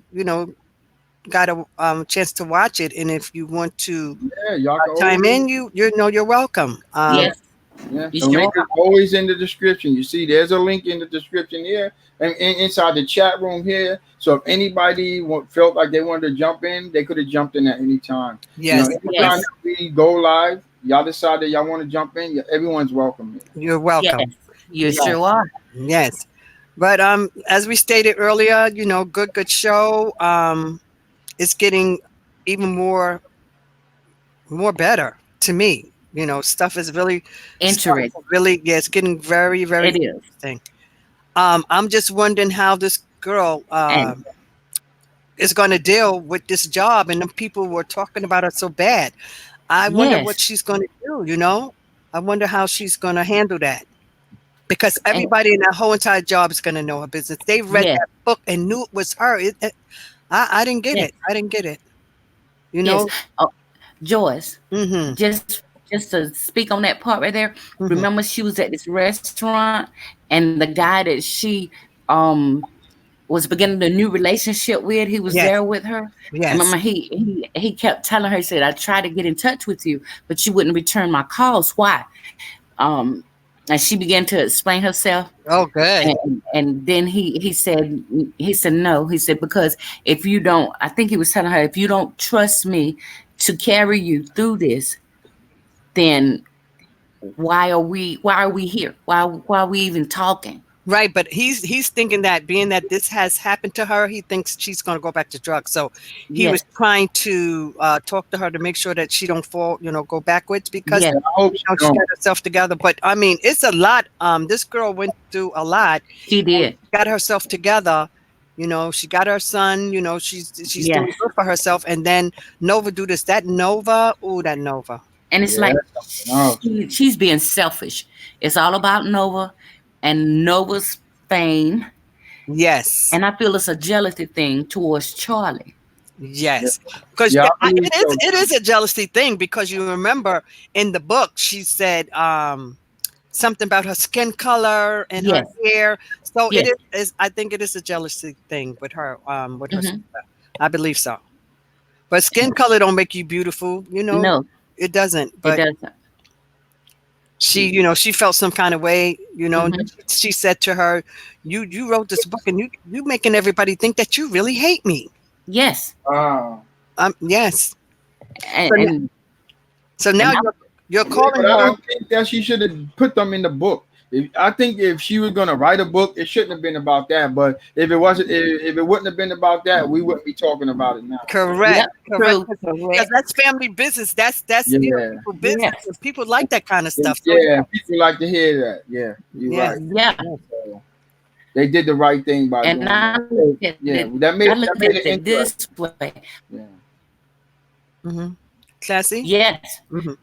got a chance to watch it, and if you want to Yeah, y'all can chime always. in, you're welcome. Yeah, yes, yeah. you The sure link is are. always in the description. You see, there's a link in the description here, and inside the chat room here. So if anybody felt like they wanted to jump in, they could have jumped in at any time. Yes, Anytime Yes, that we go live, y'all decide that y'all want to jump in. Everyone's welcome here. you're yes, welcome. you Yeah, sure are. yes. But as we stated earlier, good show. It's getting even more better to me. Stuff Interesting. is really, yeah, it's getting very, It very is. interesting. I'm just wondering how this girl And is going to deal with this job, and the people were talking about her so bad. I wonder what yes, she's going to do. I wonder how she's going to handle that because and everybody in that whole entire job is going to know her business. They read yes, that book and knew it was her. I didn't get yes, it. I didn't get it. You yes. know. Oh, Joyce, Mhm. just to speak on that part right there. Mhm. Remember, she was at this restaurant, and the guy that she um was beginning a new relationship with, he was there Yes. with her. And Yes. remember, he kept telling her, he said, "I tried to get in touch with you, but you wouldn't return my calls. Why?" Um, and she began to explain herself. Oh, good. And then he said no. He said, because if you don't, I think he was telling her, if you don't trust me to carry you through this, then why are we here? Why are we even talking? Right, but he's thinking that being that this has happened to her, he thinks she's going to go back to drugs. So he was Yes, trying to talk to her to make sure that she don't fall, go backwards because yes, I hope she she don't. got herself together. But I mean, it's a lot. This girl went through a lot, she and did. she got herself together. She got her son. She's doing Yes. good for herself. And then Nova do this. That Nova, ooh, that Nova. And it's Yeah, like that's something else. she's being selfish. It's all about Nova and Nova's fame. Yes. And I feel it's a jealousy thing towards Charlie. Yeah, Yes, because yeah, I believe it is so. it is a jealousy thing because you remember in the book she said something about her skin color and her Yes, hair. So it yes. is I think it is a jealousy thing with her Hmm. sister. I believe so. But skin color don't make you beautiful, No, it doesn't. it But doesn't. she felt some kind of way, and Hmm. she said to her, you wrote this book and you making everybody think that you really hate me. Yes, Ah. Yes. and So, and so and now I, you're Yeah, calling but I her. don't think that she should have put them in the book. I think if she was gonna write a book, it shouldn't have been about that. But if it wasn't, if it wouldn't have been about that, we wouldn't be talking about it now. Correct, yep, correct. true, Because correct. that's family business. That's Yeah, people business. Yes, And people like that kind of stuff. So yeah. People like to hear that. Yeah, you're yes, right. yeah. yes. So they did the right thing by And doing I that. look So, at it. yeah, I look that at made it it this interesting. way. Yeah. Mm-hmm. Classy. Yes, Mm-hmm.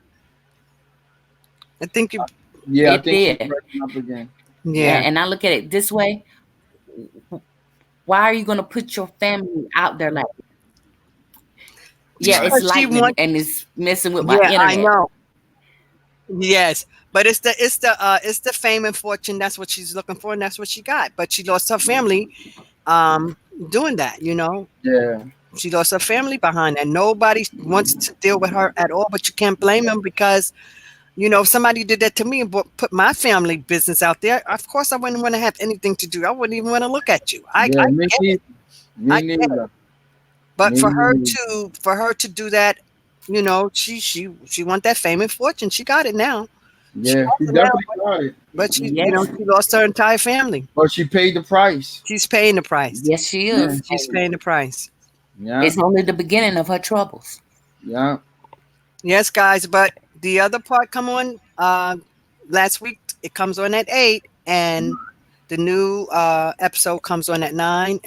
I think you. Yeah, I it think she's did. breaking up again. Yeah. And I look at it this way. Why are you going to put your family out there like? Yeah, it's Right. Because she lightning wants. and it's messing with my Yeah, I internet. know. Yes, but it's the fame and fortune. That's what she's looking for, and that's what she got. But she lost her family um doing that. Yeah. She lost her family behind that. Nobody wants to deal with her at all. But you can't blame them because if somebody did that to me and put my family business out there, of course I wouldn't want to have anything to do. I wouldn't even want to look at you. Yeah. Me Get it. neither. I Me get it. neither. But Me for her neither. to do that, she want that fame and fortune. She got it now. She Yeah, has she it now, definitely got it. but she, Yes. she lost her entire family. But she paid the price. She's paying the price. Yes, she Yeah, is. She's paying the price. yeah, It's only the beginning of her troubles. yeah. Yes, guys, but the other part come on last week. It comes on at 8, and the new episode comes on at 9.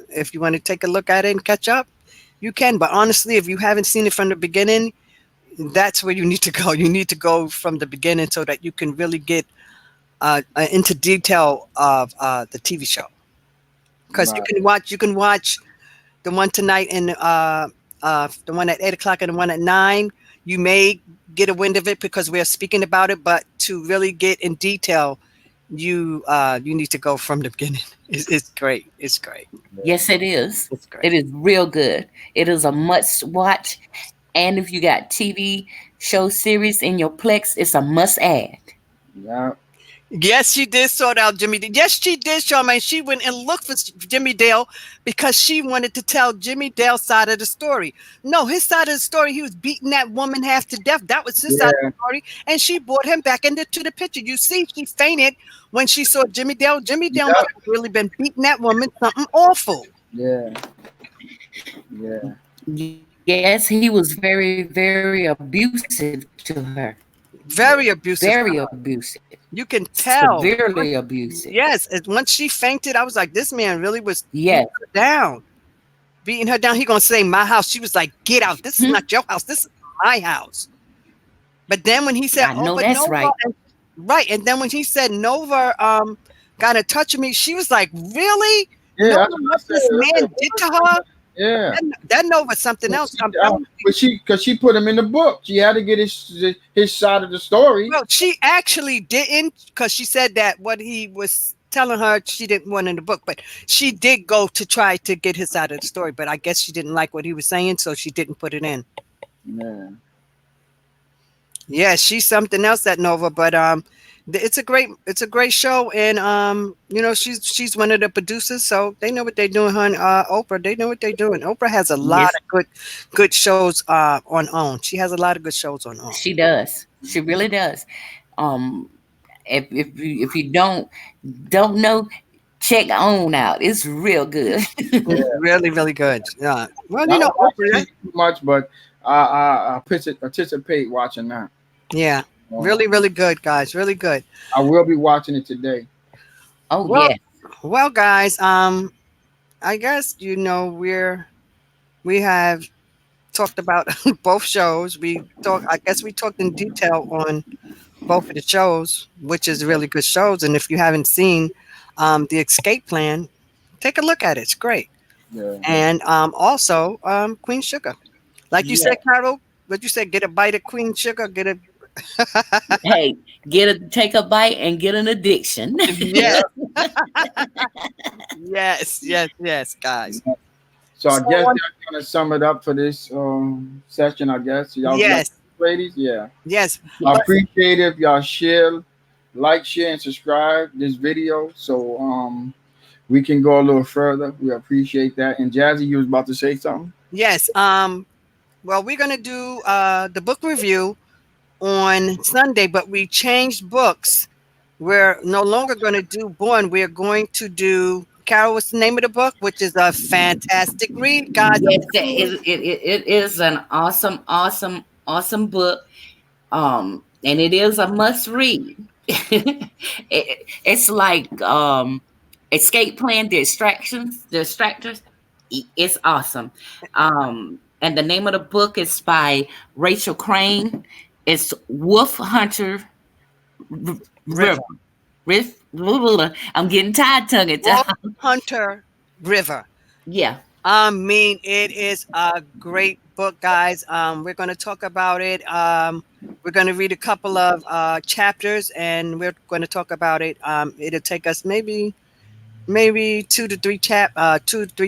If you want to take a look at it and catch up, you can. But honestly, if you haven't seen it from the beginning, that's where you need to go. You need to go from the beginning so that you can really get into detail of the TV show. Because Right. you can watch the one tonight and the one at 8 o'clock and the one at 9. You may get a wind of it because we're speaking about it, but to really get in detail, you need to go from the beginning. It's great. It's great. Yes, it is. It's It great. is real good. It is a must watch. And if you got TV show series in your Plex, it's a must add. Yeah, Yes, she did sort out Jimmy. Yes, she did, Charmaine. She went and looked for Jimmy Dale because she wanted to tell Jimmy Dale's side of the story. No, his side of the story, he was beating that woman half to death. That was his side of yeah, the story. And she brought him back into the picture. You see, she fainted when she saw Jimmy Dale. Jimmy Dale yeah, must have really been beating that woman something awful. yeah, yeah. Yes, he was very, very abusive to her. Very Very abusive. abusive. You can tell. Severely abusive. Yes, and once she fainted, I was like, this man really was Yes. beating her down. Beating her down. He gonna say my house. She was like, get out. This is Hmm. not your house. This is my house. But then when he said, I oh, know but that's Nova, right. right. And then when he said Nova got in touch with me, she was like, really? Yeah, Nova, that's what I what said. this I man said, did to her? yeah. That Nova's something else. I'm telling you. But because she put him in the book, she had to get his side of the story. Well, she actually didn't because she said that what he was telling her she didn't want in the book, but she did go to try to get his side of the story. But I guess she didn't like what he was saying, so she didn't put it in. Yeah, Yeah, she's something else, that Nova. But it's a great show, and she's one of the producers, so they know what they're doing. Her and Oprah, they know what they're doing. Oprah has a lot Yes, of good shows on OWN. She has a lot of good shows on OWN. she does. She really does. Um, if you don't know, check on out. It's real good. It's yeah. really really good. Yeah. Well, I don't watch Oprah. TV too much, but I anticipate watching that. Yeah, Uh, really really good, guys. Really good. I will be watching it today. Oh Well, yeah. guys. I guess we have talked about both shows. I guess we talked in detail on both of the shows, which is really good shows. And if you haven't seen the Escape Plan, take a look at it. It's great. Yeah, And also Queen Sugar, like you yeah, said, Carol. What you said? Get a bite of Queen Sugar. Get a Hey, take a bite and get an addiction. yeah. yes, yes, guys. So I So guess that's gonna sum it up for this session. I guess y'all like yes, ladies. Yeah, yes. I But appreciate it if y'all share, and subscribe this video so we can go a little further. We appreciate that. And Jazzy, you was about to say something. yes. Well, we're gonna do the book review on Sunday, but we changed books. We're no longer going to do Born. We're going to do Carol. What's the name of the book? Which is a fantastic read, guys. Yes, it is an awesome, awesome, awesome book. And it is a must read. It's like Escape Plan, the Extractors. It's awesome. And the name of the book is by Rachel Crane. It's Wolf Hunter River. River. I'm getting tired tongue it. Wolf Hunter River. Yeah. I mean, it is a great book, guys. We're going to talk about it. We're going to read a couple of chapters, and we're going to talk about it. It'll take us maybe 2 to 3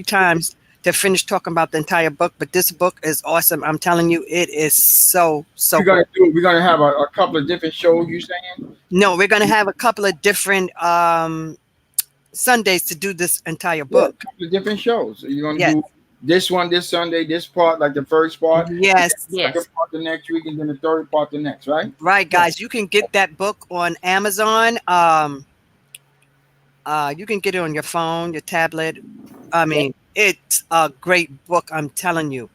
times to finish talking about the entire book. But this book is awesome. I'm telling you, it is so We're good. gonna have a couple of different shows. You saying? No, we're going to have a couple of different Sundays to do this entire Yeah, a book. couple of different shows. You're gonna Yes. do This one this Sunday, this part like the first part, and then Yes. the second Yes. part the next week, and then the third part the next, right? Right, Yes. guys. You can get that book on Amazon. You can get it on your phone, your tablet. I Yes. mean, it's a great book. I'm telling you.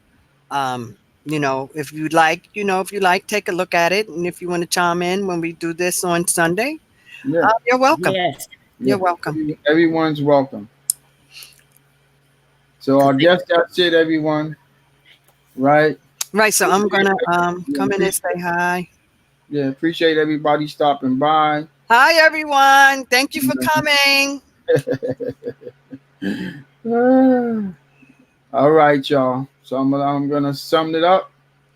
If you like, take a look at it. And if you want to chime in when we do this on Sunday, Yeah, you're welcome. Yes. yeah. You're welcome. Everyone's welcome. So I guess that's it, everyone. Right? Right. So I'm Appreciate, gonna yeah, come in and say hi. appreciate everybody stopping by. Hi, everyone. Thank you for coming. All right, y'all. So I'm gonna sum it up.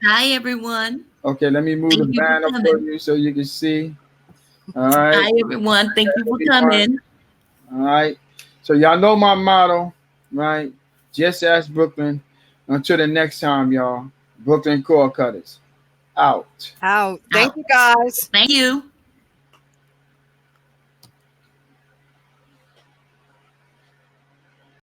Hi, everyone. Okay, let me move the Thank you for banner for coming. you so you can see. All right, Hi, everyone. Thank you for everyone. coming. All right. So y'all know my motto, right? Just ask Brooklyn. Until the next time, y'all. Brooklyn Core Cutters out. Out. Thank Out. you, guys. Thank you.